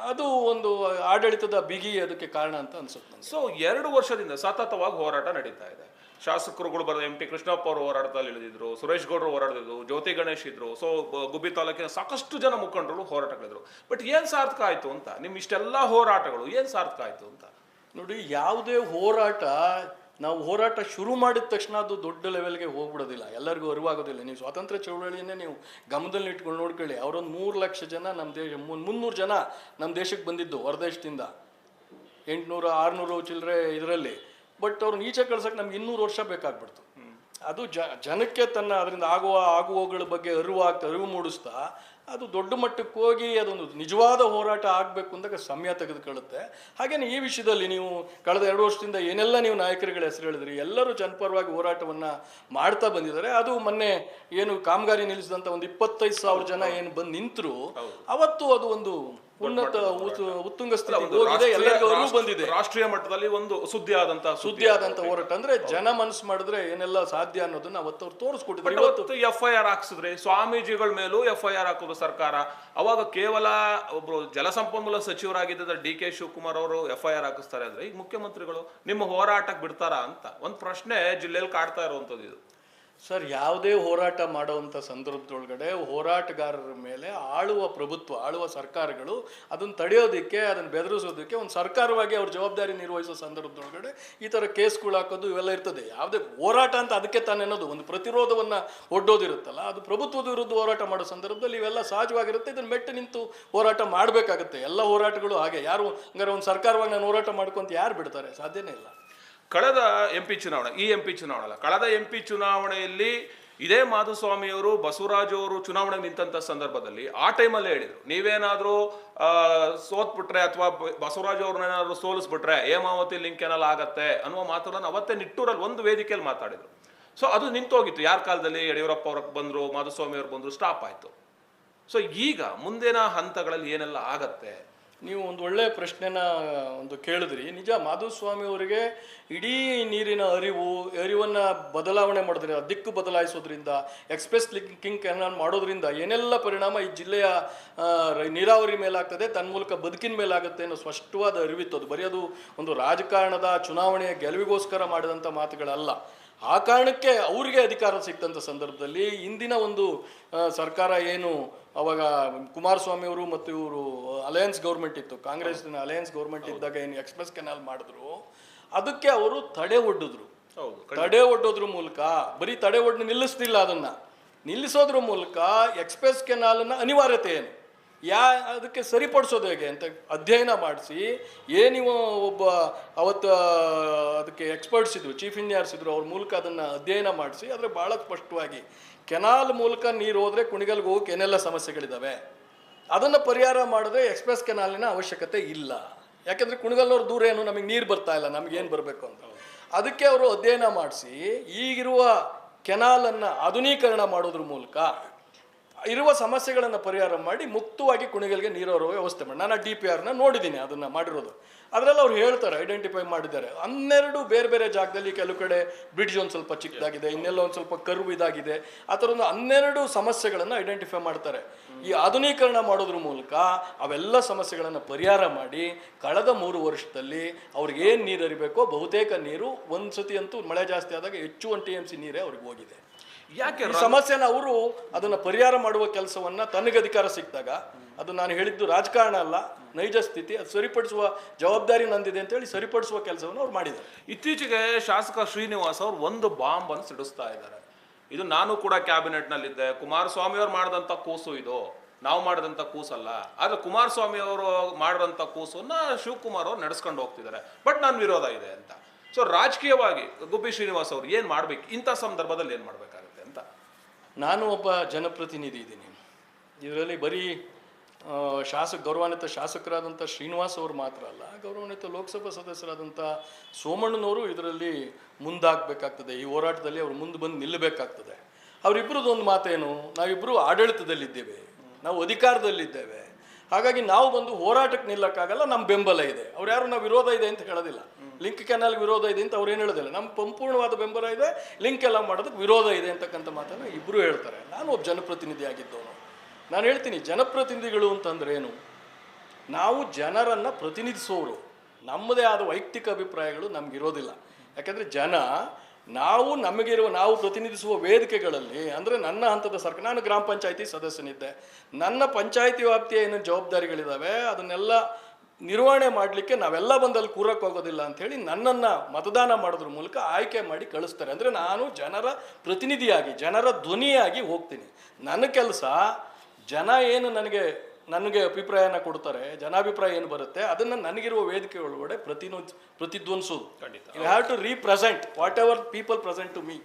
ಅದು ಒಂದು ಆಡಳಿತದ ಬಿಗಿ ಅದಕ್ಕೆ ಕಾರಣ ಅಂತ ಅನ್ಸುತ್ತೆ. ಸೊ 2 ವರ್ಷದಿಂದ ಸತತವಾಗಿ ಹೋರಾಟ ನಡೀತಾ ಇದೆ. ಶಾಸಕರುಗಳು ಬರೆದ MP ಕೃಷ್ಣಪ್ಪ ಅವರು ಹೋರಾಟದಲ್ಲಿ ಇಳಿದಿದ್ರು, ಸುರೇಶ್ ಗೌಡರು ಹೋರಾಡಿದ್ರು, ಜ್ಯೋತಿ ಗಣೇಶ್ ಇದ್ರು. ಸೊ ಗುಬ್ಬಿ ತಾಲೂಕಿನ ಸಾಕಷ್ಟು ಜನ ಮುಖಂಡರು ಹೋರಾಟಗಳಿದ್ರು. ಬಟ್ ಏನ್ ಸಾರ್ಥಕ ಆಯ್ತು ಅಂತ, ನಿಮ್ ಇಷ್ಟೆಲ್ಲ ಹೋರಾಟಗಳು ಏನ್ ಸಾರ್ಥಕ ಆಯ್ತು ಅಂತ ನೋಡಿ. ಯಾವುದೇ ಹೋರಾಟ ಶುರು ಮಾಡಿದ ತಕ್ಷಣ ಅದು ದೊಡ್ಡ ಲೆವೆಲ್ಗೆ ಹೋಗ್ಬಿಡೋದಿಲ್ಲ, ಎಲ್ಲರಿಗೂ ಅರಿವಾಗೋದಿಲ್ಲ. ನೀವು ಸ್ವಾತಂತ್ರ್ಯ ಚಳವಳಿಯನ್ನೇ ನೀವು ಗಮನದಲ್ಲಿ ಇಟ್ಕೊಂಡು ನೋಡ್ಕೊಳ್ಳಿ. ಅವರೊಂದು 3 ಲಕ್ಷ ಜನ ನಮ್ಮ ದೇಶ 300 ಜನ ನಮ್ಮ ದೇಶಕ್ಕೆ ಬಂದಿದ್ದು ಹೊರದೇಶದಿಂದ, 800-600 ಚಿಲ್ಲರೆ ಇದರಲ್ಲಿ. ಬಟ್ ಅವ್ರನ್ನ ಈಚೆ ಕಳ್ಸಕ್ಕೆ ನಮ್ಗೆ 200 ವರ್ಷ ಬೇಕಾಗ್ಬಿಡ್ತು. ಅದು ಜನಕ್ಕೆ ಅದರಿಂದ ಆಗುವಗಳ ಬಗ್ಗೆ ಅರಿವು ಮೂಡಿಸ್ತಾ ಅದು ದೊಡ್ಡ ಮಟ್ಟಕ್ಕೆ ಹೋಗಿ ಅದೊಂದು ನಿಜವಾದ ಹೋರಾಟ ಆಗಬೇಕು ಅಂದಾಗ ಸಮಯ ತೆಗೆದುಕೊಳ್ಳುತ್ತೆ. ಹಾಗೇನೆ ಈ ವಿಷಯದಲ್ಲಿ ನೀವು ಕಳೆದ 2 ವರ್ಷದಿಂದ ಏನೆಲ್ಲ ನೀವು ನಾಯಕರುಗಳ ಹೆಸರು ಹೇಳಿದ್ರಿ, ಎಲ್ಲರೂ ಜನಪರವಾಗಿ ಹೋರಾಟವನ್ನ ಮಾಡ್ತಾ ಬಂದಿದ್ದಾರೆ. ಅದು ಮೊನ್ನೆ ಏನು ಕಾಮಗಾರಿ ನಿಲ್ಲಿಸಿದಂತ ಒಂದು 25,000 ಜನ ಏನು ಬಂದು ನಿಂತರು, ಅವತ್ತು ಅದು ಒಂದು ಉನ್ನತ ಉತ್ತುಂಗ ಸ್ಥಿತಿಗೆ ಹೋಗಿದೆ, ಎಲ್ಲರಿಗೂ ಅರಿವು ಬಂದಿದೆ. ರಾಷ್ಟ್ರೀಯ ಮಟ್ಟದಲ್ಲಿ ಒಂದು ಸುದ್ದಿ ಆದಂತ ಹೋರಾಟ ಅಂದ್ರೆ ಜನ ಮನಸ್ಸು ಮಾಡಿದ್ರೆ ಏನೆಲ್ಲ ಸಾಧ್ಯ ಅನ್ನೋದನ್ನ ಅವತ್ತು ಅವ್ರು ತೋರಿಸ್ಕೊಟ್ಟಿದ್ದಾರೆ. ಇವತ್ತು FIR ಹಾಕ್ಸಿದ್ರೆ ಸ್ವಾಮೀಜಿಗಳ ಮೇಲೂ FIR ಹಾಕೋದು ಸರ್ಕಾರ. ಅವಾಗ ಕೇವಲ ಒಬ್ರು ಜಲಸಂಪನ್ಮೂಲ ಸಚಿವರಾಗಿದ್ದ DK ಶಿವಕುಮಾರ್ ಅವರು FIR ಹಾಕಿಸ್ತಾರೆ ಅಂದ್ರೆ ಈಗ ಮುಖ್ಯಮಂತ್ರಿಗಳು ನಿಮ್ಮ ಹೋರಾಟಕ್ಕೆ ಬಿಡ್ತಾರಾ ಅಂತ ಒಂದು ಪ್ರಶ್ನೆ ಜಿಲ್ಲೆಯಲ್ಲಿ ಕಾಡ್ತಾ ಇರುವಂತದ್ದು ಇದು. ಸರ್, ಯಾವುದೇ ಹೋರಾಟ ಮಾಡುವಂಥ ಸಂದರ್ಭದೊಳಗಡೆ ಹೋರಾಟಗಾರರ ಮೇಲೆ ಆಳುವ ಸರ್ಕಾರಗಳು ಅದನ್ನು ತಡೆಯೋದಕ್ಕೆ, ಅದನ್ನು ಬೆದರಿಸೋದಕ್ಕೆ ಒಂದು ಸರ್ಕಾರವಾಗಿ ಅವ್ರ ಜವಾಬ್ದಾರಿ ನಿರ್ವಹಿಸೋ ಸಂದರ್ಭದೊಳಗಡೆ ಈ ಥರ ಕೇಸ್ಗಳು ಹಾಕೋದು ಇವೆಲ್ಲ ಇರ್ತದೆ. ಯಾವುದೇ ಹೋರಾಟ ಅಂತ ಅದಕ್ಕೆ ತಾನೇನೋದು ಒಂದು ಪ್ರತಿರೋಧವನ್ನು ಒಡ್ಡೋದಿರುತ್ತಲ್ಲ, ಅದು ಪ್ರಭುತ್ವದ ವಿರುದ್ಧ ಹೋರಾಟ ಮಾಡೋ ಸಂದರ್ಭದಲ್ಲಿ ಇವೆಲ್ಲ ಸಹಜವಾಗಿರುತ್ತೆ. ಇದನ್ನು ಮೆಟ್ಟು ನಿಂತು ಹೋರಾಟ ಮಾಡಬೇಕಾಗುತ್ತೆ. ಎಲ್ಲ ಹೋರಾಟಗಳು ಹಾಗೆ. ಯಾರು ಹಂಗಾರೆ ಒಂದು ಸರ್ಕಾರವಾಗಿ ನಾನು ಹೋರಾಟ ಮಾಡ್ಕೊಂತ ಯಾರು ಬಿಡ್ತಾರೆ? ಸಾಧ್ಯನೇ ಇಲ್ಲ. ಕಳೆದ MP ಚುನಾವಣೆ, ಈ MP ಚುನಾವಣೆ ಅಲ್ಲ, ಕಳೆದ MP ಚುನಾವಣೆಯಲ್ಲಿ ಇದೇ ಮಾಧುಸ್ವಾಮಿಯವರು ಬಸವರಾಜ್ ಅವರು ಚುನಾವಣೆಗೆ ನಿಂತ ಸಂದರ್ಭದಲ್ಲಿ ಆ ಟೈಮಲ್ಲೇ ಹೇಳಿದ್ರು, ನೀವೇನಾದ್ರೂ ಸೋತ್ಬಿಟ್ರೆ ಅಥವಾ ಬಸವರಾಜ್ ಅವ್ರನ್ನೇನಾದ್ರು ಸೋಲಿಸ್ಬಿಟ್ರೆ ಹೇಮಾವತಿ ಲಿಂಕ್ ಕೆನಾಲ್ ಆಗತ್ತೆ ಅನ್ನುವ ಮಾತುಗಳನ್ನು ಅವತ್ತೇ ನಿಟ್ಟೂರಲ್ಲಿ ಒಂದು ವೇದಿಕೆಯಲ್ಲಿ ಮಾತಾಡಿದ್ರು. ಸೊ ಅದು ನಿಂತೋಗಿತ್ತು. ಯಾರ ಕಾಲದಲ್ಲಿ ಯಡಿಯೂರಪ್ಪ ಅವ್ರಿಗೆ ಬಂದ್ರು, ಮಾಧುಸ್ವಾಮಿ ಅವ್ರು ಬಂದ್ರು, ಸ್ಟಾಪ್ ಆಯ್ತು. ಸೊ ಈಗ ಮುಂದಿನ ಹಂತಗಳಲ್ಲಿ ಏನೆಲ್ಲ ಆಗತ್ತೆ? ನೀವು ಒಂದು ಒಳ್ಳೆಯ ಪ್ರಶ್ನೆನ ಕೇಳಿದ್ರಿ. ನಿಜ, ಮಾಧುಸ್ವಾಮಿ ಅವರಿಗೆ ಇಡೀ ನೀರಿನ ಅರಿವನ್ನು ಬದಲಾವಣೆ ಮಾಡಿದ್ರೆ, ದಿಕ್ಕು ಬದಲಾಯಿಸೋದ್ರಿಂದ, ಎಕ್ಸ್ಪ್ರೆಸ್ ಲಿಂಕಿಂಗ್ ಕೆನಾಲ್ ಮಾಡೋದ್ರಿಂದ ಏನೆಲ್ಲ ಪರಿಣಾಮ ಈ ಜಿಲ್ಲೆಯ ನೀರಾವರಿ ಮೇಲಾಗ್ತದೆ, ತನ್ನ ಮೂಲಕ ಬದುಕಿನ ಮೇಲಾಗುತ್ತೆ ಅನ್ನೋ ಸ್ಪಷ್ಟವಾದ ಅರಿವಿತ್ತು. ಅದು ಬರೀ ಅದು ಒಂದು ರಾಜಕಾರಣದ ಚುನಾವಣೆಯ ಗೆಲುವಿಗೋಸ್ಕರ ಮಾಡಿದಂಥ ಮಾತುಗಳಲ್ಲ. ಆ ಕಾರಣಕ್ಕೆ ಅವರಿಗೆ ಅಧಿಕಾರ ಸಿಕ್ತಂಥ ಸಂದರ್ಭದಲ್ಲಿ ಇಂದಿನ ಒಂದು ಸರ್ಕಾರ ಏನು ಅವಾಗ ಕುಮಾರಸ್ವಾಮಿ ಅವರು ಮತ್ತು ಇವರು ಅಲಯನ್ಸ್ ಗೌರ್ಮೆಂಟ್ ಇತ್ತು, ಕಾಂಗ್ರೆಸ್ನ ಅಲಯನ್ಸ್ ಗೌರ್ಮೆಂಟ್ ಇದ್ದಾಗ ಏನು ಎಕ್ಸ್ಪ್ರೆಸ್ ಕೆನಾಲ್ ಮಾಡಿದ್ರು, ಅದಕ್ಕೆ ಅವರು ತಡೆ ಒಡ್ಡೋದ್ರ ಮೂಲಕ, ಬರೀ ತಡೆ ಒಡ್ಡು ನಿಲ್ಲಿಸ್ತಿಲ್ಲ, ಅದನ್ನು ನಿಲ್ಲಿಸೋದ್ರ ಮೂಲಕ ಎಕ್ಸ್ಪ್ರೆಸ್ ಕೆನಾಲ್ನ ಅನಿವಾರ್ಯತೆ ಏನು, ಅದಕ್ಕೆ ಸರಿಪಡಿಸೋದು ಹೇಗೆ ಅಂತ ಅಧ್ಯಯನ ಮಾಡಿಸಿ, ಏನಿವ ಒಬ್ಬ ಅವತ್ತು ಅದಕ್ಕೆ ಎಕ್ಸ್ಪರ್ಟ್ಸ್ ಇದ್ರು, ಚೀಫ್ ಇಂಜಿನಿಯರ್ಸ್ ಇದ್ರು, ಅವ್ರ ಮೂಲಕ ಅದನ್ನು ಅಧ್ಯಯನ ಮಾಡಿಸಿ, ಆದರೆ ಭಾಳ ಸ್ಪಷ್ಟವಾಗಿ ಕೆನಾಲ್ ಮೂಲಕ ನೀರು ಹೋದರೆ ಕುಣಿಗಲ್ಗೆ ಹೋಗೋಕೆ ಏನೆಲ್ಲ ಸಮಸ್ಯೆಗಳಿದ್ದಾವೆ, ಅದನ್ನು ಪರಿಹಾರ ಮಾಡಿದ್ರೆ ಎಕ್ಸ್ಪ್ರೆಸ್ ಕೆನಾಲಿನ ಅವಶ್ಯಕತೆ ಇಲ್ಲ. ಯಾಕೆಂದರೆ ಕುಣಿಗಲ್ನವ್ರ ದೂರ ಏನು, ನಮಗೆ ನೀರು ಬರ್ತಾ ಇಲ್ಲ, ನಮಗೇನು ಬರಬೇಕು ಅಂತ. ಅದಕ್ಕೆ ಅವರು ಅಧ್ಯಯನ ಮಾಡಿಸಿ ಈಗಿರುವ ಕೆನಾಲನ್ನು ಆಧುನೀಕರಣ ಮಾಡೋದ್ರ ಮೂಲಕ ಇರುವ ಸಮಸ್ಯೆಗಳನ್ನು ಪರಿಹಾರ ಮಾಡಿ ಮುಕ್ತವಾಗಿ ಕುಣಿಗಲ್ಗೆ ನೀರು ಬರೋ ವ್ಯವಸ್ಥೆ ಮಾಡಿ. ನಾನು DPRನ ನೋಡಿದ್ದೀನಿ, ಅದನ್ನು ಮಾಡಿರೋದು. ಅದರಲ್ಲಿ ಅವ್ರು ಹೇಳ್ತಾರೆ, ಐಡೆಂಟಿಫೈ ಮಾಡಿದ್ದಾರೆ 12 ಬೇರೆ ಬೇರೆ ಜಾಗದಲ್ಲಿ, ಕೆಲವು ಕಡೆ ಬ್ರಿಡ್ಜ್ ಒಂದು ಸ್ವಲ್ಪ ಚಿಕ್ಕದಾಗಿದೆ, ಇನ್ನೆಲ್ಲ ಒಂದು ಸ್ವಲ್ಪ ಕರ್ವ್ ಇದಾಗಿದೆ, ಆ ಥರ ಒಂದು 12 ಸಮಸ್ಯೆಗಳನ್ನು ಐಡೆಂಟಿಫೈ ಮಾಡ್ತಾರೆ. ಈ ಆಧುನೀಕರಣ ಮಾಡೋದ್ರ ಮೂಲಕ ಅವೆಲ್ಲ ಸಮಸ್ಯೆಗಳನ್ನು ಪರಿಹಾರ ಮಾಡಿ ಕಳೆದ 3 ವರ್ಷದಲ್ಲಿ ಅವ್ರಿಗೆ ಏನು ನೀರು ಹರಿಬೇಕೋ ಬಹುತೇಕ ನೀರು, ಒಂದು ಸತಿ ಅಂತೂ ಮಳೆ ಜಾಸ್ತಿ ಆದಾಗ ಹೆಚ್ಚು 1 TMC ನೀರೇ ಅವ್ರಿಗೆ ಹೋಗಿದೆ. ಯಾಕೆ ಈ ಸಮಸ್ಯೆನ ಅವರು ಅದನ್ನು ಪರಿಹಾರ ಮಾಡುವ ಕೆಲಸವನ್ನು ತನಗೆ ಅಧಿಕಾರ ಸಿಕ್ಕಿದಾಗ, ಅದು ನಾನು ಹೇಳಿದ್ದು ರಾಜಕಾರಣ ಅಲ್ಲ, ನೈಜ ಸ್ಥಿತಿ, ಅದು ಸರಿಪಡಿಸುವ ಜವಾಬ್ದಾರಿ ನಂದಿದೆ ಅಂತೇಳಿ ಸರಿಪಡಿಸುವ ಕೆಲಸವನ್ನು ಅವ್ರು ಮಾಡಿದ್ದಾರೆ. ಇತ್ತೀಚೆಗೆ ಶಾಸಕ ಶ್ರೀನಿವಾಸ್ ಅವರು ಒಂದು ಬಾಂಬ್ ಅನ್ನು ಸಿಡಿಸ್ತಾ ಇದ್ದಾರೆ. ಇದು ನಾನು ಕೂಡ ಕ್ಯಾಬಿನೆಟ್ನಲ್ಲಿದ್ದೆ, ಕುಮಾರಸ್ವಾಮಿ ಅವ್ರು ಮಾಡಿದಂಥ ಕೂಸು ಇದು, ನಾವು ಮಾಡಿದಂಥ ಕೂಸಲ್ಲ. ಆದರೆ ಕುಮಾರಸ್ವಾಮಿ ಅವರು ಮಾಡಿದಂಥ ಕೂಸನ್ನ ಶಿವಕುಮಾರ್ ಅವ್ರು ನಡೆಸ್ಕೊಂಡು ಹೋಗ್ತಿದ್ದಾರೆ, ಬಟ್ ನಾನು ವಿರೋಧ ಇದೆ ಅಂತ. ಸೊ ರಾಜಕೀಯವಾಗಿ ಗುಬ್ಬಿ ಶ್ರೀನಿವಾಸ್ ಅವರು ಏನು ಮಾಡ್ಬೇಕು, ಇಂಥ ಸಂದರ್ಭದಲ್ಲಿ ಏನು ಮಾಡಬೇಕಾಗುತ್ತೆ ಅಂತ? ನಾನು ಒಬ್ಬ ಜನಪ್ರತಿನಿಧಿ ಇದ್ದೀನಿ. ಇದರಲ್ಲಿ ಬರೀ ಗೌರವಾನ್ವಿತ ಶಾಸಕರಾದಂಥ ಶ್ರೀನಿವಾಸ್ ಅವರು ಮಾತ್ರ ಅಲ್ಲ, ಗೌರವಾನ್ವಿತ ಲೋಕಸಭಾ ಸದಸ್ಯರಾದಂಥ ಸೋಮಣ್ಣನವರು ಇದರಲ್ಲಿ ಮುಂದಾಗಬೇಕಾಗ್ತದೆ. ಈ ಹೋರಾಟದಲ್ಲಿ ಅವರು ಮುಂದೆ ಬಂದು ನಿಲ್ಲಬೇಕಾಗ್ತದೆ. ಅವರಿಬ್ಬರದ್ದು ಒಂದು ಮಾತೇನು, ನಾವಿಬ್ಬರು ಆಡಳಿತದಲ್ಲಿದ್ದೇವೆ, ನಾವು ಅಧಿಕಾರದಲ್ಲಿದ್ದೇವೆ, ಹಾಗಾಗಿ ನಾವು ಬಂದು ಹೋರಾಟಕ್ಕೆ ನಿಲ್ಲಕ್ಕಾಗಲ್ಲ, ನಮ್ಮ ಬೆಂಬಲ ಇದೆ. ಅವ್ರು ಯಾರು ನಾವು ವಿರೋಧ ಇದೆ ಅಂತ ಹೇಳೋದಿಲ್ಲ, ಲಿಂಕ್ ಕೆನಾಲ್ಗೆ ವಿರೋಧ ಇದೆ ಅಂತ ಅವ್ರು ಏನು ಹೇಳೋದಿಲ್ಲ, ನಮ್ಮ ಸಂಪೂರ್ಣವಾದ ಬೆಂಬಲ ಇದೆ, ಲಿಂಕ್ ಎಲ್ಲ ಮಾಡೋದಕ್ಕೆ ವಿರೋಧ ಇದೆ ಅಂತಕ್ಕಂಥ ಮಾತನ್ನು ಇಬ್ಬರು ಹೇಳ್ತಾರೆ. ನಾನು ಒಬ್ಬ ಜನಪ್ರತಿನಿಧಿ ಆಗಿದ್ದವನು. ನಾನು ಹೇಳ್ತೀನಿ, ಜನಪ್ರತಿನಿಧಿಗಳು ಅಂತಂದ್ರೆ ಏನು, ನಾವು ಜನರನ್ನು ಪ್ರತಿನಿಧಿಸೋರು. ನಮ್ಮದೇ ಆದ ವೈಯಕ್ತಿಕ ಅಭಿಪ್ರಾಯಗಳು ನಮಗಿರೋದಿಲ್ಲ. ಯಾಕೆಂದರೆ ನಾವು ಪ್ರತಿನಿಧಿಸುವ ವೇದಿಕೆಗಳಲ್ಲಿ, ಅಂದರೆ ನನ್ನ ಹಂತದ ಸರ್ಕಾರ, ನಾನು ಗ್ರಾಮ ಪಂಚಾಯತಿ ಸದಸ್ಯನಿದ್ದೆ, ನನ್ನ ಪಂಚಾಯತಿ ವ್ಯಾಪ್ತಿಯ ಏನೇನು ಜವಾಬ್ದಾರಿಗಳಿದ್ದಾವೆ ಅದನ್ನೆಲ್ಲ ನಿರ್ವಹಣೆ ಮಾಡಲಿಕ್ಕೆ ನಾವೆಲ್ಲ ಬಂದಲ್ಲಿ ಕೂರಕ್ಕೆ ಹೋಗೋದಿಲ್ಲ ಅಂಥೇಳಿ ನನ್ನನ್ನು ಮತದಾನ ಮಾಡೋದ್ರ ಮೂಲಕ ಆಯ್ಕೆ ಮಾಡಿ ಕಳಿಸ್ತಾರೆ. ಅಂದರೆ ನಾನು ಜನರ ಪ್ರತಿನಿಧಿಯಾಗಿ, ಜನರ ಧ್ವನಿಯಾಗಿ ಹೋಗ್ತೀನಿ. ನನ್ನ ಕೆಲಸ ಜನ ಏನು ನನಗೆ ಅಭಿಪ್ರಾಯನ ಕೊಡ್ತಾರೆ, ಜನಾಭಿಪ್ರಾಯ ಏನು ಬರುತ್ತೆ ಅದನ್ನು ನನಗಿರುವ ವೇದಿಕೆ ಒಳಗಡೆ ಪ್ರತಿಧ್ವನಿಸೋದು. You have to represent whatever people present to me.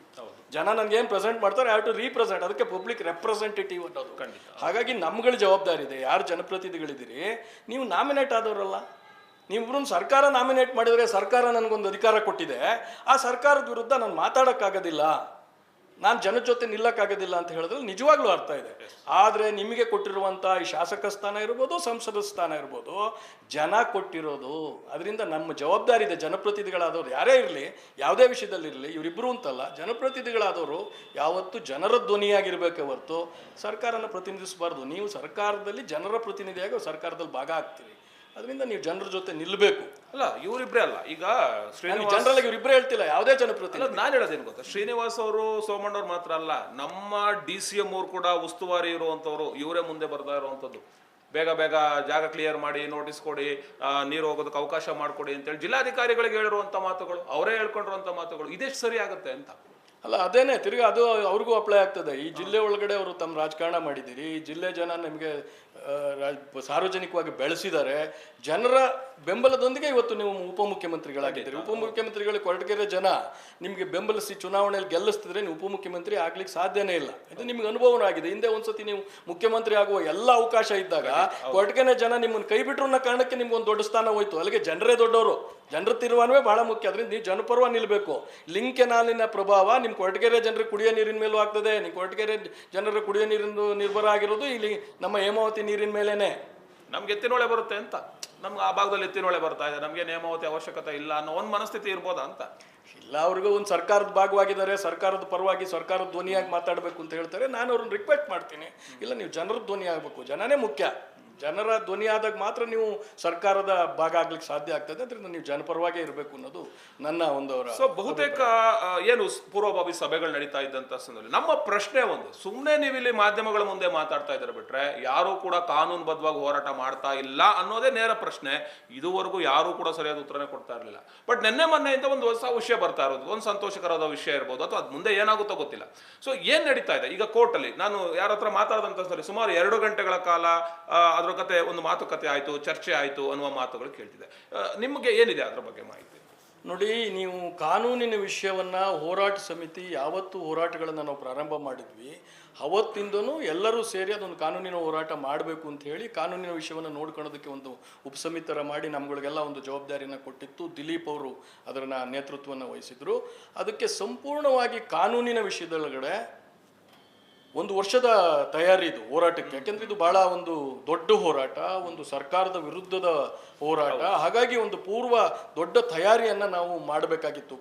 ಜನ ನನಗೇನು ಪ್ರೆಸೆಂಟ್ ಮಾಡ್ತಾರೆ, ಹ್ಯಾವ್ ಟು ರೀಪ್ರೆಸೆಂಟ್, ಅದಕ್ಕೆ ಪಬ್ಲಿಕ್ ರೆಪ್ರೆಸೆಂಟೇಟಿವ್ ಅನ್ನೋದು. ಹಾಗಾಗಿ ನಮ್ಗಳ ಜವಾಬ್ದಾರಿ ಇದೆ. ಯಾರು ಜನಪ್ರತಿನಿಧಿಗಳಿದ್ದೀರಿ, ನೀವು ನಾಮಿನೇಟ್ ಆದವರಲ್ಲ, ನೀವಿಬ್ರನ್ನ ಸರ್ಕಾರ ನಾಮಿನೇಟ್ ಮಾಡಿದರೆ ಸರ್ಕಾರ ನನಗೊಂದು ಅಧಿಕಾರ ಕೊಟ್ಟಿದೆ, ಆ ಸರ್ಕಾರದ ವಿರುದ್ಧ ನಾನು ಮಾತಾಡೋಕ್ಕಾಗೋದಿಲ್ಲ, ನಾನು ಜನರ ಜೊತೆ ನಿಲ್ಲಕ್ಕಾಗೋದಿಲ್ಲ ಅಂತ ಹೇಳಿದ್ರೆ ನಿಜವಾಗ್ಲೂ ಅರ್ಥ ಇದೆ. ಆದರೆ ನಿಮಗೆ ಕೊಟ್ಟಿರುವಂಥ ಈ ಶಾಸಕ ಸ್ಥಾನ ಇರ್ಬೋದು, ಸಂಸದ ಸ್ಥಾನ ಇರ್ಬೋದು, ಜನ ಕೊಟ್ಟಿರೋದು. ಅದರಿಂದ ನಮ್ಮ ಜವಾಬ್ದಾರಿ ಇದೆ. ಜನಪ್ರತಿನಿಧಿಗಳಾದವರು ಯಾರೇ ಇರಲಿ, ಯಾವುದೇ ವಿಷಯದಲ್ಲಿರಲಿ, ಇವರಿಬ್ಬರು ಅಂತಲ್ಲ, ಜನಪ್ರತಿನಿಧಿಗಳಾದವರು ಯಾವತ್ತೂ ಜನರ ಧ್ವನಿಯಾಗಿರ್ಬೇಕೆ ಹೊರತು ಸರ್ಕಾರನ ಪ್ರತಿನಿಧಿಸಬಾರ್ದು. ನೀವು ಸರ್ಕಾರದಲ್ಲಿ ಜನರ ಪ್ರತಿನಿಧಿಯಾಗಿ ಸರ್ಕಾರದಲ್ಲಿ ಭಾಗ ಆಗ್ತೀರಿ, ಅದರಿಂದ ನೀವು ಜನರ ಜೊತೆ ನಿಲ್ಲಬೇಕು. ಅಲ್ಲ, ಇವರಿಬ್ಬರೇ ಅಲ್ಲ, ಈಗ ಜನರಲ್ ಇವರಿಬ್ಬರೇ ಹೇಳ್ತಿಲ್ಲ, ಯಾವುದೇ ಜನಪ್ರತಿನಿಧಿ. ನಾನು ಹೇಳೋದೇನು ಗೊತ್ತಾ, ಶ್ರೀನಿವಾಸ್ ಅವರು, ಸೋಮಣ್ಣವ್ರು ಮಾತ್ರ ಅಲ್ಲ, ನಮ್ಮ DCM ಅವರು ಕೂಡ ಉಸ್ತುವಾರಿ ಇರುವಂಥವ್ರು, ಇವರೇ ಮುಂದೆ ಬರ್ತಾ ಇರುವಂಥದ್ದು. ಬೇಗ ಬೇಗ ಜಾಗ ಕ್ಲಿಯರ್ ಮಾಡಿ, ನೋಟಿಸ್ ಕೊಡಿ, ನೀರು ಹೋಗೋದಕ್ಕೆ ಅವಕಾಶ ಮಾಡಿಕೊಡಿ ಅಂತೇಳಿ ಜಿಲ್ಲಾಧಿಕಾರಿಗಳಿಗೆ ಹೇಳಿರುವಂಥ ಮಾತುಗಳು, ಅವರೇ ಹೇಳ್ಕೊಂಡಿರುವಂಥ ಮಾತುಗಳು, ಇದೆಷ್ಟು ಸರಿ ಆಗುತ್ತೆ ಅಂತ. ಅಲ್ಲ, ಅದೇನೆ ತಿರ್ಗಿ ಅದು ಅವ್ರಿಗೂ ಅಪ್ಲೈ ಆಗ್ತದೆ. ಈ ಜಿಲ್ಲೆ ಒಳಗಡೆ ಅವರು ತಮ್ಮ ರಾಜಕಾರಣ ಮಾಡಿದ್ದೀರಿ, ಈ ಜಿಲ್ಲೆ ಜನ ನಿಮಗೆ ಸಾರ್ವಜನಿಕವಾಗಿ ಬೆಳೆಸಿದ್ದಾರೆ, ಜನರ ಬೆಂಬಲದೊಂದಿಗೆ ಇವತ್ತು ನೀವು ಉಪಮುಖ್ಯಮಂತ್ರಿಗಳಾಗಿದ್ದೀರಿ. ಉಪಮುಖ್ಯಮಂತ್ರಿಗಳು ಕೊರಟಗೆರೆ ಜನ ನಿಮಗೆ ಬೆಂಬಲಿಸಿ ಚುನಾವಣೆಯಲ್ಲಿ ಗೆಲ್ಲಿಸ್ತಿದ್ರೆ ನೀವು ಉಪಮುಖ್ಯಮಂತ್ರಿ ಆಗ್ಲಿಕ್ಕೆ ಸಾಧ್ಯನೇ ಇಲ್ಲ. ಇದು ನಿಮ್ಗೆ ಅನುಭವನೂ ಆಗಿದೆ. ಹಿಂದೆ ಒಂದ್ಸತಿ ನೀವು ಮುಖ್ಯಮಂತ್ರಿ ಆಗುವ ಎಲ್ಲ ಅವಕಾಶ ಇದ್ದಾಗ ಕೊರಟಗೆರೆ ಜನ ನಿಮ್ಮನ್ನು ಕೈ ಬಿಟ್ಟರು ಅನ್ನೋ ಕಾರಣಕ್ಕೆ ನಿಮ್ಗೆ ಒಂದು ದೊಡ್ಡ ಸ್ಥಾನ ಹೋಯ್ತು. ಅಲ್ಲಿಗೆ ಜನರೇ ದೊಡ್ಡವರು, ಜನರ ತೀರ್ಮಾನವೇ ಬಹಳ ಮುಖ್ಯ. ಅದರಿಂದ ನೀವು ಜನಪರವ ನಿಲ್ಲಬೇಕು. ಲಿಂಕ್ ಕೆನಾಲಿನ ಪ್ರಭಾವ ನಿಮ್ಮ ಕೊರಟಗೆರೆ ಜನರಿಗೆ ಕುಡಿಯೋ ನೀರಿನ ಮೇಲೂ ಆಗ್ತದೆ. ನಿಮ್ಮ ಕೊರಟಗೆರೆ ಜನರ ಕುಡಿಯೋ ನೀರಿನ ನಿರ್ಭರ ಆಗಿರೋದು ಇಲ್ಲಿ ನಮ್ಮ ಹೇಮಾವತಿ ನೀರಿನ ಮೇಲೇನೆ. ನಮ್ಗೆ ಎತ್ತಿನೊಳೆ ಬರುತ್ತೆ ಅಂತ, ನಮ್ಗೆ ಆ ಭಾಗದಲ್ಲಿ ಎತ್ತಿನೊಳೆ ಬರ್ತಾ ಇದೆ, ನಮಗೆ ನೇಮಾವತಿ ಅವಶ್ಯಕತೆ ಇಲ್ಲ ಅನ್ನೋ ಒಂದು ಮನಸ್ಥಿತಿ ಇರ್ಬೋದಾ ಅಂತ. ಇಲ್ಲ, ಅವ್ರಿಗೂ ಒಂದು ಸರ್ಕಾರದ ಭಾಗವಾಗಿದ್ದಾರೆ, ಸರ್ಕಾರದ ಪರವಾಗಿ ಸರ್ಕಾರದ ಧ್ವನಿಯಾಗಿ ಮಾತಾಡಬೇಕು ಅಂತ ಹೇಳ್ತಾರೆ. ನಾನು ಅವ್ರನ್ನ ರಿಕ್ವೆಸ್ಟ್ ಮಾಡ್ತೀನಿ, ಇಲ್ಲ ನೀವು ಜನರ ಧ್ವನಿ ಆಗಬೇಕು, ಜನನೇ ಮುಖ್ಯ. ಜನರ ಧ್ವನಿ ಆದಾಗ ಮಾತ್ರ ನೀವು ಸರ್ಕಾರದ ಭಾಗ ಆಗ್ಲಿಕ್ಕೆ ಸಾಧ್ಯ ಆಗ್ತದೆ. ಅದರಿಂದ ನೀವು ಜನಪರವಾಗೇ ಇರಬೇಕು ಅನ್ನೋದು ನನ್ನ ಒಂದು. ಸೊ ಬಹುತೇಕ ಏನು ಪೂರ್ವಭಾವಿ ಸಭೆಗಳು ನಡೀತಾ ಇದ್ದಂತ ಸಂದರ್ಭದಲ್ಲಿ ನಮ್ಮ ಪ್ರಶ್ನೆ ಒಂದು, ಸುಮ್ಮನೆ ನೀವು ಇಲ್ಲಿ ಮಾಧ್ಯಮಗಳ ಮುಂದೆ ಮಾತಾಡ್ತಾ ಇದ್ದಾರೆ ಬಿಟ್ರೆ ಯಾರು ಕೂಡ ಕಾನೂನುಬದ್ಧವಾಗಿ ಹೋರಾಟ ಮಾಡ್ತಾ ಇಲ್ಲ ಅನ್ನೋದೇ ನೇರ ಪ್ರಶ್ನೆ. ಇದುವರೆಗೂ ಯಾರು ಕೂಡ ಸರಿಯಾದ ಉತ್ತರನೇ ಕೊಡ್ತಾ ಇರಲಿಲ್ಲ. ಬಟ್ ನಿನ್ನೆ ಮೊನ್ನೆಯಿಂದ ಒಂದು ಹೊಸ ವಿಷಯ ಬರ್ತಾ ಇರೋದು, ಒಂದು ಸಂತೋಷಕರವಾದ ವಿಷಯ ಇರ್ಬೋದು, ಅಥವಾ ಅದು ಮುಂದೆ ಏನಾಗುತ್ತೋ ಗೊತ್ತಿಲ್ಲ. ಸೊ ಏನ್ ನಡೀತಾ ಇದೆ ಈಗ ಕೋರ್ಟಲ್ಲಿ? ನಾನು ಯಾರ ಹತ್ರ ಮಾತಾಡಿದಂತ ಸರಿ ಸುಮಾರು 2 ಗಂಟೆಗಳ ಕಾಲ ಅದ್ರ ಕತೆ ಒಂದು ಮಾತುಕತೆ ಆಯ್ತು, ಚರ್ಚೆ ಆಯ್ತು ಅನ್ನುವ ಮಾತುಗಳು ಕೇಳ್ತಿದೆ. ನಿಮಗೆ ಏನಿದೆ ಅದ್ರ ಬಗ್ಗೆ ಮಾಹಿತಿ? ನೋಡಿ, ನೀವು ಕಾನೂನಿನ ವಿಷಯವನ್ನ ಹೋರಾಟ ಸಮಿತಿ ಯಾವತ್ತು ಹೋರಾಟಗಳನ್ನು ನಾವು ಪ್ರಾರಂಭ ಮಾಡಿದ್ವಿ ಅವತ್ತಿಂದನೂ ಎಲ್ಲರೂ ಸೇರಿ ಅದೊಂದು ಕಾನೂನಿನ ಹೋರಾಟ ಮಾಡಬೇಕು ಅಂತ ಹೇಳಿ ಕಾನೂನಿನ ವಿಷಯವನ್ನು ನೋಡ್ಕೊಳ್ಳೋದಕ್ಕೆ ಒಂದು ಉಪಸಮಿತಿ ಥರ ಮಾಡಿ ನಮ್ಗಳಿಗೆಲ್ಲ ಒಂದು ಜವಾಬ್ದಾರಿಯನ್ನು ಕೊಟ್ಟಿತ್ತು. ದಿಲೀಪ್ ಅವರು ಅದರ ನೇತೃತ್ವವನ್ನು ವಹಿಸಿದ್ರು. ಅದಕ್ಕೆ ಸಂಪೂರ್ಣವಾಗಿ ಕಾನೂನಿನ ವಿಷಯದೊಳಗಡೆ 1 ವರ್ಷದ ತಯಾರಿ ಇದು ಹೋರಾಟಕ್ಕೆ. ಯಾಕೆಂದ್ರೆ ಇದು ಬಹಳ ಒಂದು ದೊಡ್ಡ ಹೋರಾಟ, ಒಂದು ಸರ್ಕಾರದ ವಿರುದ್ಧದ ಹೋರಾಟ. ಹಾಗಾಗಿ ಒಂದು ಪೂರ್ವ ದೊಡ್ಡ ತಯಾರಿಯನ್ನು ನಾವು ಮಾಡಬೇಕಾಗಿತ್ತು.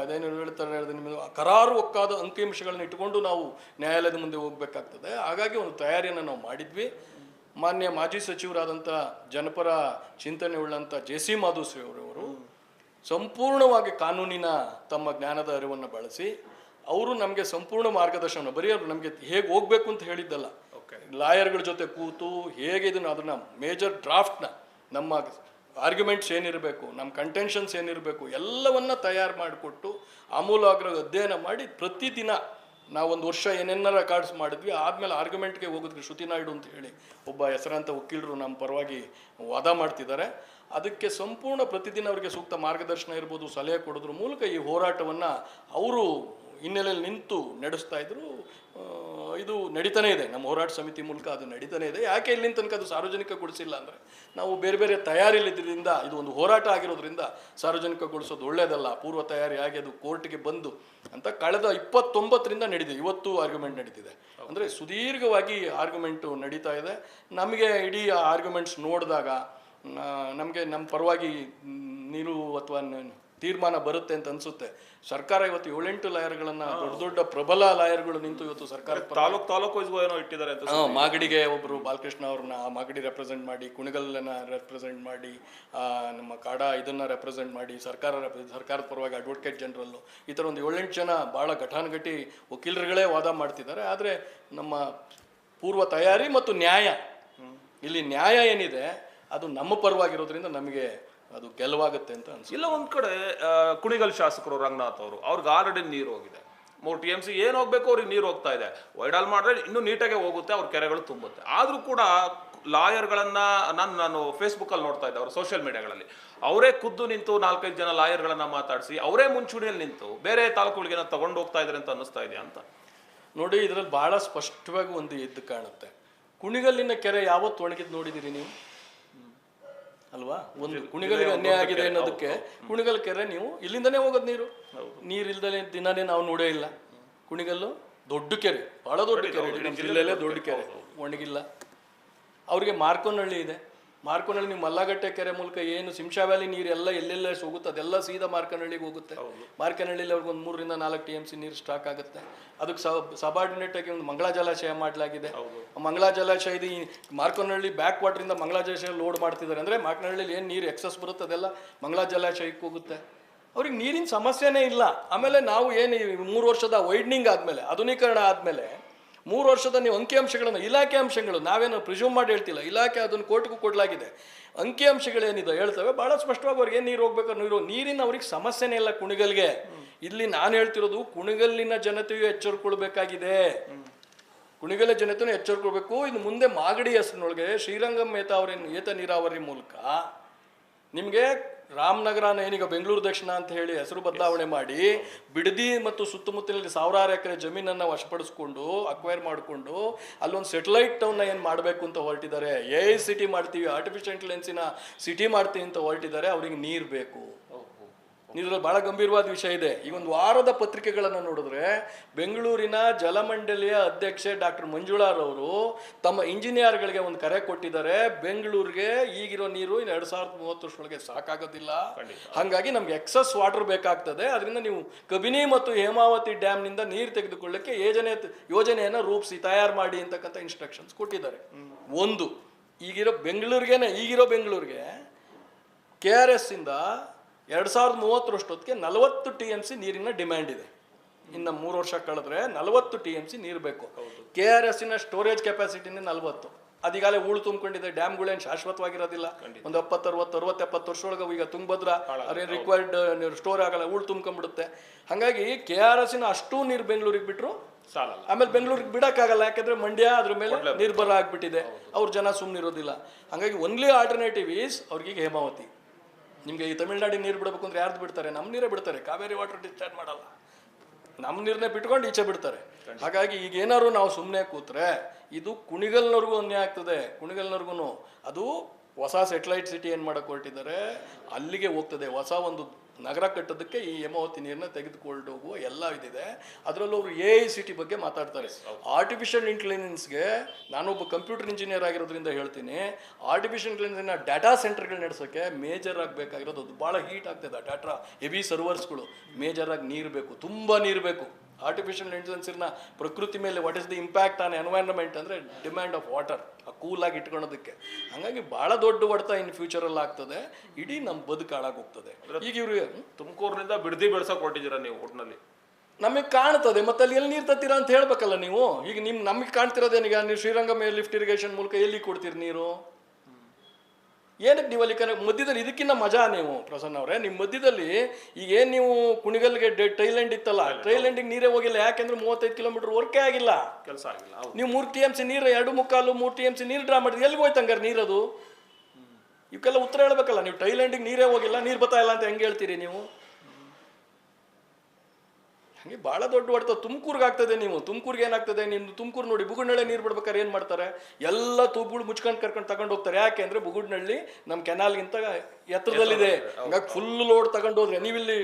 ಅದೇನು ಹೇಳ್ತಾರೆ, ನಿಮಗೆ ಕರಾರು ಒಕ್ಕಾದ ಅಂಕಿಅಂಶಗಳನ್ನ ಇಟ್ಕೊಂಡು ನಾವು ನ್ಯಾಯಾಲಯದ ಮುಂದೆ ಹೋಗ್ಬೇಕಾಗ್ತದೆ. ಹಾಗಾಗಿ ಒಂದು ತಯಾರಿಯನ್ನು ನಾವು ಮಾಡಿದ್ವಿ. ಮಾನ್ಯ ಮಾಜಿ ಸಚಿವರಾದಂಥ ಜನಪರ ಚಿಂತನೆ ಉಳ್ಳಂಥ JC ಮಾಧುಸ್ವಾಮಿಯವರು ಸಂಪೂರ್ಣವಾಗಿ ಕಾನೂನಿನ ತಮ್ಮ ಜ್ಞಾನದ ಅರಿವನ್ನು ಬಳಸಿ ಅವರು ನಮಗೆ ಸಂಪೂರ್ಣ ಮಾರ್ಗದರ್ಶನ, ಬರೀ ಅವರು ನಮಗೆ ಹೇಗೆ ಹೋಗ್ಬೇಕು ಅಂತ ಹೇಳಿದ್ದಲ್ಲ, ಲಾಯರ್ಗಳ ಜೊತೆ ಕೂತು ಹೇಗೆ ಅದನ್ನ ಮೇಜರ್ ಡ್ರಾಫ್ಟ್ನ ನಮ್ಮ ಆರ್ಗ್ಯುಮೆಂಟ್ಸ್ ಏನಿರಬೇಕು, ನಮ್ಮ ಕಂಟೆನ್ಷನ್ಸ್ ಏನಿರಬೇಕು ಎಲ್ಲವನ್ನ ತಯಾರು ಮಾಡಿಕೊಟ್ಟು ಆಮೂಲಾಗ್ರ ಅಧ್ಯಯನ ಮಾಡಿ ಪ್ರತಿದಿನ ನಾವು 1 ವರ್ಷ ಏನೇನ ರೆಕಾರ್ಡ್ಸ್ ಮಾಡಿದ್ವಿ. ಆದಮೇಲೆ ಆರ್ಗ್ಯುಮೆಂಟ್ಗೆ ಹೋಗೋದಕ್ಕೆ ಶ್ರುತಿ ನಾಯ್ಡು ಅಂತ ಹೇಳಿ ಒಬ್ಬ ಹೆಸರಾಂತ ವಕೀಲರು ನಮ್ಮ ಪರವಾಗಿ ವಾದ ಮಾಡ್ತಿದ್ದಾರೆ. ಅದಕ್ಕೆ ಸಂಪೂರ್ಣ ಪ್ರತಿದಿನ ಅವರಿಗೆ ಸೂಕ್ತ ಮಾರ್ಗದರ್ಶನ ಇರ್ಬೋದು, ಸಲಹೆ ಕೊಡೋದ್ರ ಮೂಲಕ ಈ ಹೋರಾಟವನ್ನು ಅವರು ಹಿನ್ನೆಲೆಯಲ್ಲಿ ನಿಂತು ನಡೆಸ್ತಾ ಇದ್ರು. ಇದು ನಡೀತಾನೆ ಇದೆ, ನಮ್ಮ ಹೋರಾಟ ಸಮಿತಿ ಮೂಲಕ ಅದು ನಡೀತಾನೆ ಇದೆ. ಯಾಕೆ ಇಲ್ಲಿನ ತನಕ ಅದು ಸಾರ್ವಜನಿಕಗೊಳಿಸಿಲ್ಲ ಅಂದರೆ, ನಾವು ಬೇರೆ ಬೇರೆ ತಯಾರಿಲಿದ್ದರಿಂದ, ಇದು ಒಂದು ಹೋರಾಟ ಆಗಿರೋದ್ರಿಂದ ಸಾರ್ವಜನಿಕಗೊಳಿಸೋದು ಒಳ್ಳೆಯದಲ್ಲ. ಪೂರ್ವ ತಯಾರಿ ಆಗಿ ಅದು ಕೋರ್ಟ್ಗೆ ಬಂದು ಅಂತ ಕಳೆದ 29ರಿಂದ ನಡೀತಿದೆ. ಇವತ್ತು ಆರ್ಗ್ಯುಮೆಂಟ್ ನಡೀತಿದೆ. ಅಂದರೆ ಸುದೀರ್ಘವಾಗಿ ಆರ್ಗ್ಯುಮೆಂಟು ನಡೀತಾ ಇದೆ. ನಮಗೆ ಇಡೀ ಆರ್ಗ್ಯುಮೆಂಟ್ಸ್ ನೋಡಿದಾಗ ನಮಗೆ ನಮ್ಮ ಪರವಾಗಿ ನೀರು ಅಥವಾ ತೀರ್ಮಾನ ಬರುತ್ತೆ ಅಂತ ಅನ್ಸುತ್ತೆ. ಸರ್ಕಾರ ಇವತ್ತು 7-8 ಲಾಯರ್ಗಳನ್ನ ದೊಡ್ಡ ಪ್ರಬಲ ಲಾಯರ್ಗಳು ನಿಂತು ಇವತ್ತು ಸರ್ಕಾರ ತಾಲೂಕು ಏನೋ ಇಟ್ಟಿದ್ದಾರೆ ಅಂತ. ಮಾಗಡಿಗೆ ಒಬ್ಬರು ಬಾಲಕೃಷ್ಣ ಅವ್ರನ್ನ ಮಾಗಡಿ ರೆಪ್ರೆಸೆಂಟ್ ಮಾಡಿ, ಕುಣಿಗಲ್ನ ರೆಪ್ರೆಸೆಂಟ್ ಮಾಡಿ, ನಮ್ಮ ಕಾಡ ಇದನ್ನ ರೆಪ್ರೆಸೆಂಟ್ ಮಾಡಿ, ಸರ್ಕಾರದ ಪರವಾಗಿ ಅಡ್ವೊಕೇಟ್ ಜನರಲ್ಲು, ಈ ಥರ ಒಂದು 7-8 ಜನ ಭಾಳ ಘಟಾನುಘಟಿ ವಕೀಲರುಗಳೇ ವಾದ ಮಾಡ್ತಿದ್ದಾರೆ. ಆದರೆ ನಮ್ಮ ಪೂರ್ವ ತಯಾರಿ ಮತ್ತು ನ್ಯಾಯ, ಇಲ್ಲಿ ನ್ಯಾಯ ಏನಿದೆ ಅದು ನಮ್ಮ ಪರವಾಗಿರೋದ್ರಿಂದ ನಮಗೆ ಅದು ಗೆಲುವಾಗುತ್ತೆ ಅಂತ ಅನ್ಸುತ್ತೆ. ಇಲ್ಲ, ಒಂದ್ ಕಡೆ ಕುಣಿಗಲ್ ಶಾಸಕರು ರಂಗನಾಥ್ ಅವರು, ಅವ್ರಿಗೆ ಆಲ್ರೆಡಿ ನೀರು ಹೋಗಿದೆ. 3 TMC ಏನು ಹೋಗ್ಬೇಕು ಅವ್ರಿಗೆ ನೀರು ಹೋಗ್ತಾ ಇದೆ. ವೈಡಾಲ್ ಮಾಡಿದ್ರೆ ಇನ್ನೂ ನೀಟಾಗೆ ಹೋಗುತ್ತೆ, ಅವ್ರ ಕೆರೆಗಳು ತುಂಬುತ್ತೆ. ಆದ್ರೂ ಕೂಡ ಲಾಯರ್ಗಳನ್ನ ನಾನು ಫೇಸ್ಬುಕ್ಕಲ್ಲಿ ನೋಡ್ತಾ ಇದ್ದೆ, ಅವ್ರ ಸೋಷಿಯಲ್ ಮೀಡಿಯಾಗಳಲ್ಲಿ ಅವರೇ ಖುದ್ದು ನಿಂತು 4-5 ಜನ ಲಾಯರ್ಗಳನ್ನ ಮಾತಾಡಿಸಿ ಅವರೇ ಮುಂಚೂಣಿಯಲ್ಲಿ ನಿಂತು ಬೇರೆ ತಾಲೂಕುಗಳಿಗೆ ತಗೊಂಡು ಹೋಗ್ತಾ ಇದ್ದಾರೆ ಅಂತ ಅನ್ನಿಸ್ತಾ ಇದೆಯಾ ಅಂತ. ನೋಡಿ, ಇದರಲ್ಲಿ ಬಹಳ ಸ್ಪಷ್ಟವಾಗಿ ಒಂದು ಎದ್ದು ಕಾಣುತ್ತೆ. ಕುಣಿಗಲ್ಲಿನ ಕೆರೆ ಯಾವತ್ತು ಒಣಗಿದ್ ನೋಡಿದಿರಿ ನೀವು? ಅಲ್ವಾ? ಒಂದು ಕುಣಿಗಲ್ಗೆ ಅನ್ಯಾಯ ಆಗಿದೆ ಅನ್ನೋದಕ್ಕೆ ಕುಣಿಗಲ್ ಕೆರೆ ನೀವು ಇಲ್ಲಿಂದನೇ ಹೋಗೋದು. ನೀರು ಇಲ್ದಲೇ ದಿನಾನೇ ನಾವು ನೋಡೇ ಇಲ್ಲ. ಕುಣಿಗಲ್ಲು ದೊಡ್ಡ ಕೆರೆ, ಬಹಳ ದೊಡ್ಡ ಕೆರೆ, ಜಿಲ್ಲೆಯಲ್ಲೇ ದೊಡ್ಡ ಕೆರೆ, ಒಣಗಿಲ್ಲ. ಅವ್ರಿಗೆ ಮಾರ್ಕೋನಹಳ್ಳಿ ಇದೆ. ಮಾರ್ಕೋನಹಳ್ಳಿ ನೀವು ಮಲ್ಲಗಟ್ಟೆ ಕೆರೆ ಮೂಲಕ ಏನು ಸಿಂಶಾ ವ್ಯಾಲಿ ನೀರು ಎಲ್ಲ ಎಲ್ಲೆಲ್ಲ ಹೋಗುತ್ತೆ ಅದೆಲ್ಲ ಸೀದಾ ಮಾರ್ಕನಹಳ್ಳಿಗೆ ಹೋಗುತ್ತೆ. ಮಾರ್ಕನಹಳ್ಳಿಲಿ ಅವ್ರಿಗೆ ಒಂದು 3ರಿಂದ 4 TMC ನೀರು ಸ್ಟಾಕ್ ಆಗುತ್ತೆ. ಅದಕ್ಕೆ ಸಬಾರ್ಡಿನೇಟ್ ಆಗಿ ಒಂದು ಮಂಗಳಾ ಜಲಾಶಯ ಮಾಡಲಾಗಿದೆ. ಮಂಗಳಾ ಜಲಾಶಯದ ಈ ಮಾರ್ಕನಹಳ್ಳಿ ಬ್ಯಾಕ್ ವಾಟರಿಂದ ಮಂಗಳಾ ಜಲಾಶಯ ಲೋಡ್ ಮಾಡ್ತಿದ್ದಾರೆ. ಅಂದರೆ ಮಾರ್ಕನಹಳ್ಳಿಲಿ ಏನು ನೀರು ಎಕ್ಸಸ್ ಬರುತ್ತೆ ಅದೆಲ್ಲ ಮಂಗಳಾ ಜಲಾಶಯಕ್ಕೆ ಹೋಗುತ್ತೆ. ಅವ್ರಿಗೆ ನೀರಿನ ಸಮಸ್ಯೆನೇ ಇಲ್ಲ. ಆಮೇಲೆ ನಾವು ಏನು 3 ವರ್ಷದ ವೈಡ್ನಿಂಗ್ ಆದಮೇಲೆ, ಆಧುನೀಕರಣ ಆದಮೇಲೆ 3 ವರ್ಷದ ನೀವು ಅಂಕಿಅಂಶಗಳನ್ನು, ಇಲಾಖೆ ಅಂಶಗಳು, ನಾವೇನು ಪ್ರಿಸ್ಯೂಮ್ ಮಾಡಿ ಹೇಳ್ತಿಲ್ಲ, ಇಲಾಖೆ ಅದನ್ನು ಕೋರ್ಟ್ಗೂ ಕೊಡಲಾಗಿದೆ. ಅಂಕಿಅಂಶಗಳೇನಿದೆ ಹೇಳ್ತವೆ ಭಾಳ ಸ್ಪಷ್ಟವಾಗಿ. ಅವ್ರಿಗೆ ಏನು ನೀರು ಹೋಗ್ಬೇಕು, ನೀರಿನ ಅವ್ರಿಗೆ ಸಮಸ್ಯೆನೇ ಇಲ್ಲ ಕುಣಿಗಲ್ಗೆ. ಇಲ್ಲಿ ನಾನು ಹೇಳ್ತಿರೋದು ಕುಣಿಗಲ್ಲಿನ ಜನತೆಯು ಎಚ್ಚರಿಕೊಳ್ಬೇಕಾಗಿದೆ. ಕುಣಿಗಲ್ಲ ಜನತೆಯೂ ಎಚ್ಚರಿಕೊಳ್ಬೇಕು. ಇನ್ನು ಮುಂದೆ ಮಾಗಡಿ ಹೆಸರಿನೊಳಗೆ ಶ್ರೀರಂಗಂ ಏತ ನೀರಾವರಿ ಮೂಲಕ ನಿಮಗೆ ರಾಮನಗರ ಏನೀಗ ಬೆಂಗಳೂರು ದಕ್ಷಿಣ ಅಂತ ಹೇಳಿ ಹೆಸರು ಬದಲಾವಣೆ ಮಾಡಿ ಬಿಡದಿ ಮತ್ತು ಸುತ್ತಮುತ್ತಲಿನ 1000 ಎಕರೆ ಜಮೀನನ್ನು ವಶಪಡಿಸ್ಕೊಂಡು ಅಕ್ವೈರ್ ಮಾಡಿಕೊಂಡು ಅಲ್ಲೊಂದು ಸೆಟಲೈಟ್ ಟೌನ್ನ ಏನು ಮಾಡಬೇಕು ಅಂತ ಹೊರಟಿದ್ದಾರೆ. AI ಸಿಟಿ ಮಾಡ್ತೀವಿ, ಆರ್ಟಿಫಿಷಿಯಲ್ ಇಂಟೆಲಿಜೆನ್ಸಿನ ಸಿಟಿ ಮಾಡ್ತೀವಿ ಅಂತ ಹೊರಟಿದ್ದಾರೆ. ಅವ್ರಿಗೆ ನೀರು ಬೇಕು. ಇದ್ರಲ್ಲಿ ಬಹಳ ಗಂಭೀರವಾದ ವಿಷಯ ಇದೆ. ಈಗ ಒಂದು ವಾರದ ಪತ್ರಿಕೆಗಳನ್ನು ನೋಡಿದ್ರೆ ಬೆಂಗಳೂರಿನ ಜಲಮಂಡಳಿಯ ಅಧ್ಯಕ್ಷೆ ಡಾಕ್ಟರ್ ಮಂಜುಳಾರವರು ತಮ್ಮ ಇಂಜಿನಿಯರ್ಗಳಿಗೆ ಒಂದು ಕರೆ ಕೊಟ್ಟಿದ್ದಾರೆ. ಬೆಂಗಳೂರಿಗೆ ಈಗಿರೋ ನೀರು 2030 ಸಾಕಾಗೋದಿಲ್ಲ, ಹಾಗಾಗಿ ನಮ್ಗೆ ಎಕ್ಸಸ್ ವಾಟರ್ ಬೇಕಾಗ್ತದೆ, ಅದರಿಂದ ನೀವು ಕಬಿನಿ ಮತ್ತು ಹೇಮಾವತಿ ಡ್ಯಾಮ್ನಿಂದ ನೀರು ತೆಗೆದುಕೊಳ್ಳಕ್ಕೆ ಯೋಜನೆಯನ್ನು ರೂಪಿಸಿ ತಯಾರು ಮಾಡಿ ಅಂತಕ್ಕಂಥ ಇನ್ಸ್ಟ್ರಕ್ಷನ್ಸ್ ಕೊಟ್ಟಿದ್ದಾರೆ. ಒಂದು ಈಗಿರೋ ಬೆಂಗಳೂರಿಗೆ KRS ಇಂದ 2030 40 TMC ನೀರಿನ ಡಿಮ್ಯಾಂಡ್ ಇದೆ. ಇನ್ನು 3 ವರ್ಷ ಕಳೆದ್ರೆ 40 TMC ನೀರು ಬೇಕು. KRS storage ಕೆಪಾಸಿಟಿನೇ 40. ಅದೀಗಾಲೇ ಹೂಳು ತುಂಬಿಕೊಂಡಿದೆ. ಡ್ಯಾಮ್ಗಳೇನು ಶಾಶ್ವತವಾಗಿರೋದಿಲ್ಲ. ಒಂದು 70 ವರ್ಷದೊಳಗೆ ಈಗ ತುಂಗಭದ್ರಾ ರಿಕ್ವೈರ್ಡ್ ಸ್ಟೋರ್ ಆಗಲ್ಲ, ಹೂಳು ತುಂಬ್ಕೊಂಡ್ಬಿಡುತ್ತೆ. ಹಾಗಾಗಿ KRS ಅಷ್ಟು ನೀರು ಬೆಂಗಳೂರಿಗೆ ಬಿಟ್ಟರು ಆಮೇಲೆ ಬೆಂಗಳೂರಿಗೆ ಬಿಡಕ್ಕಾಗಲ್ಲ, ಯಾಕಂದ್ರೆ ಮಂಡ್ಯ ಅದ್ರ ಮೇಲೆ ನಿರ್ಭರ ಆಗ್ಬಿಟ್ಟಿದೆ. ಅವ್ರ ಜನ ಸುಮ್ಮನಿರೋದಿಲ್ಲ. ಹಾಗಾಗಿ ಒನ್ಲಿ ಆಲ್ಟರ್ನೇಟಿವ್ ಈಸ್ ಅವ್ರಿಗೆ ಹೇಮಾವತಿ. ನಿಮಗೆ ಈ ತಮಿಳ್ನಾಡಿನ ನೀರು ಬಿಡಬೇಕು ಅಂದ್ರೆ ಯಾರ್ದು ಬಿಡ್ತಾರೆ? ನಮ್ಮ ನೀರೇ ಬಿಡ್ತಾರೆ. ಕಾವೇರಿ ವಾಟರ್ ಡಿಸ್ಚಾರ್ಜ್ ಮಾಡಲ್ಲ, ನಮ್ಮ ನೀರನ್ನೇ ಬಿಟ್ಕೊಂಡು ಈಚೆ ಬಿಡ್ತಾರೆ. ಹಾಗಾಗಿ ಈಗ ಏನಾದ್ರು ನಾವು ಸುಮ್ಮನೆ ಕೂತ್ರೆ ಇದು ಕುಣಿಗಲ್ನವ್ರಿಗೂ ಅನ್ಯಾಯ ಆಗ್ತದೆ. ಕುಣಿಗಲ್ನವ್ರಿಗೂ ಅದು ಹೊಸ ಸೆಟಲೈಟ್ ಸಿಟಿ ಏನು ಮಾಡಕ್ಕೆ ಹೊರಟಿದ್ದಾರೆ, ಅಲ್ಲಿಗೆ ಹೋಗ್ತದೆ. ಹೊಸ ಒಂದು ನಗರ ಕಟ್ಟೋದಕ್ಕೆ ಈ ಹೇಮಾವತಿ ನೀರನ್ನ ತೆಗೆದುಕೊಂಡು ಹೋಗುವ ಎಲ್ಲ ಇದಿದೆ. ಅದರಲ್ಲೂ ಅವರು AI ಸಿಟಿ ಬಗ್ಗೆ ಮಾತಾಡ್ತಾರೆ. ಆರ್ಟಿಫಿಷಿಯಲ್ ಇಂಟೆಲಿಜೆನ್ಸ್ಗೆ ನಾನೊಬ್ಬ ಕಂಪ್ಯೂಟರ್ ಇಂಜಿನಿಯರ್ ಆಗಿರೋದ್ರಿಂದ ಹೇಳ್ತೀನಿ, ಆರ್ಟಿಫಿಷಿಯಲ್ ಇಂಟೆಲಿಜೆನ್ಸ್ನ ಡಾಟಾ ಸೆಂಟರ್ಗಳು ನಡೆಸೋಕ್ಕೆ ಮೇಜರ್ ಆಗಬೇಕಾಗಿರೋದು ಅದು ಭಾಳ ಹೀಟ್ ಆಗ್ತದೆ. ಡಾಟಾ ಹೆವಿ ಸರ್ವರ್ಸ್ಗಳು ಮೇಜರ್ ಆಗಿ ನೀರು ಬೇಕು, ತುಂಬ ನೀರು ಬೇಕು. ಆರ್ಟಿಫಿಷಿಯಲ್ ಇಂಟೆಲಿಜೆನ್ಸ್ನ ಪ್ರಕೃತಿ ಮೇಲೆ what is the impact on environment ಅಂದರೆ ಡಿಮ್ಯಾಂಡ್ ಆಫ್ ವಾಟರ್, ಕೂಲಾಗಿ ಇಟ್ಕೊಳ್ಳೋದಕ್ಕೆ. ಹಾಗಾಗಿ ಭಾಳ ದೊಡ್ಡ ಹೊಡೆತ ಇನ್ ಫ್ಯೂಚರಲ್ಲಿ ಆಗ್ತದೆ. ಇಡೀ ನಮ್ಮ ಬದುಕು ಹಾಳಾಗೋಗ್ತದೆ. ಈಗ ಇವ್ರಿಗೆ ತುಮಕೂರಿನಿಂದ ಬಿಡದಿ ಬೆಳೆಸೋಕೆ ಹೊಟ್ಟಿದ್ದೀರಾ ನೀವು ಒಟ್ಟಿನಲ್ಲಿ? ನಮಗೆ ಕಾಣ್ತದೆ, ಮತ್ತೆ ಅಲ್ಲಿ ಎಲ್ಲಿ ನೀರು ತತ್ತೀರಾ ಅಂತ ಹೇಳ್ಬೇಕಲ್ಲ ನೀವು. ಈಗ ನಮಗೆ ಕಾಣ್ತಿರೋದೇನೀಗ ನೀವು ಶ್ರೀರಂಗಂ ಲಿಫ್ಟ್ ಇರಿಗೇಷನ್ ಮೂಲಕ ಎಲ್ಲಿ ಕೊಡ್ತೀರಿ ನೀರು? ಏನಕ್ಕೆ ನೀವು ಅಲ್ಲಿ ಮಧ್ಯದಲ್ಲಿ ಇದಕ್ಕಿಂತ ಮಜಾ ನೀವು ಪ್ರಸನ್ನ ಅವರೇ, ನಿಮ್ಮ ಮಧ್ಯದಲ್ಲಿ ಈಗ ಏನು ನೀವು ಕುಣಿಗಲ್ಗೆ ಟೈಲ್ಯಾಂಡ್ ಇತ್ತಲ್ಲ, ಟೈಲ್ಯಾಂಡಿಗೆ ನೀರೇ ಹೋಗಿಲ್ಲ. ಯಾಕೆಂದ್ರೆ 35 ಕಿಲೋಮೀಟರ್ ವರ್ಕೇ ಆಗಿಲ್ಲ, ಕೆಲಸ ಆಗಿಲ್ಲ. ನೀವು 3 TMC ನೀರು 2.25 3 TMC ನೀರು ಡ್ರಾ ಮಾಡಿದ್ರೆ ಎಲ್ಲಿಗೆ ಹೋಯ್ತು ಹಂಗಾರೆ ನೀರದು? ಇವಕ್ಕೆಲ್ಲ ಉತ್ತರ ಹೇಳ್ಬೇಕಲ್ಲ. ನೀವು ಟೈಲ್ಯಾಂಡಿಗೆ ನೀರೇ ಹೋಗಿಲ್ಲ, ನೀರು ಬರ್ತಾ ಇಲ್ಲ ಅಂತ ಹೆಂಗೆ ಹೇಳ್ತೀರಿ ನೀವು? ಹಂಗೆ ಭಾಳ ದೊಡ್ಡ ಹೊಡೆತ ತುಮಕೂರ್ಗೆ ಆಗ್ತದೆ. ನೀವು ತುಮಕೂರ್ಗೆ ಏನಾಗ್ತದೆ, ನಿಮ್ದು ತುಮಕೂರು ನೋಡಿ, ಬುಗುಡ್ನಳ್ಳಿ ನೀರು ಬಿಡ್ಬೇಕಾದ್ರೆ ಏನು ಮಾಡ್ತಾರೆ, ಎಲ್ಲ ತೂಬುಗಳು ಮುಚ್ಕೊಂಡು ಕರ್ಕೊಂಡು ತಗೊಂಡು ಹೋಗ್ತಾರೆ. ಯಾಕೆಂದ್ರೆ ಬುಗುಡ್ನಳ್ಳಿ ನಮ್ಮ ಕೆನಾಲ್ಗಿಂತ ಎತ್ತರದಲ್ಲಿದೆ. ಹಂಗಾಗಿ ಫುಲ್ ಲೋಡ್ ತಗೊಂಡು ಹೋದ್ರೆ, ನೀವಿಲ್ಲಿ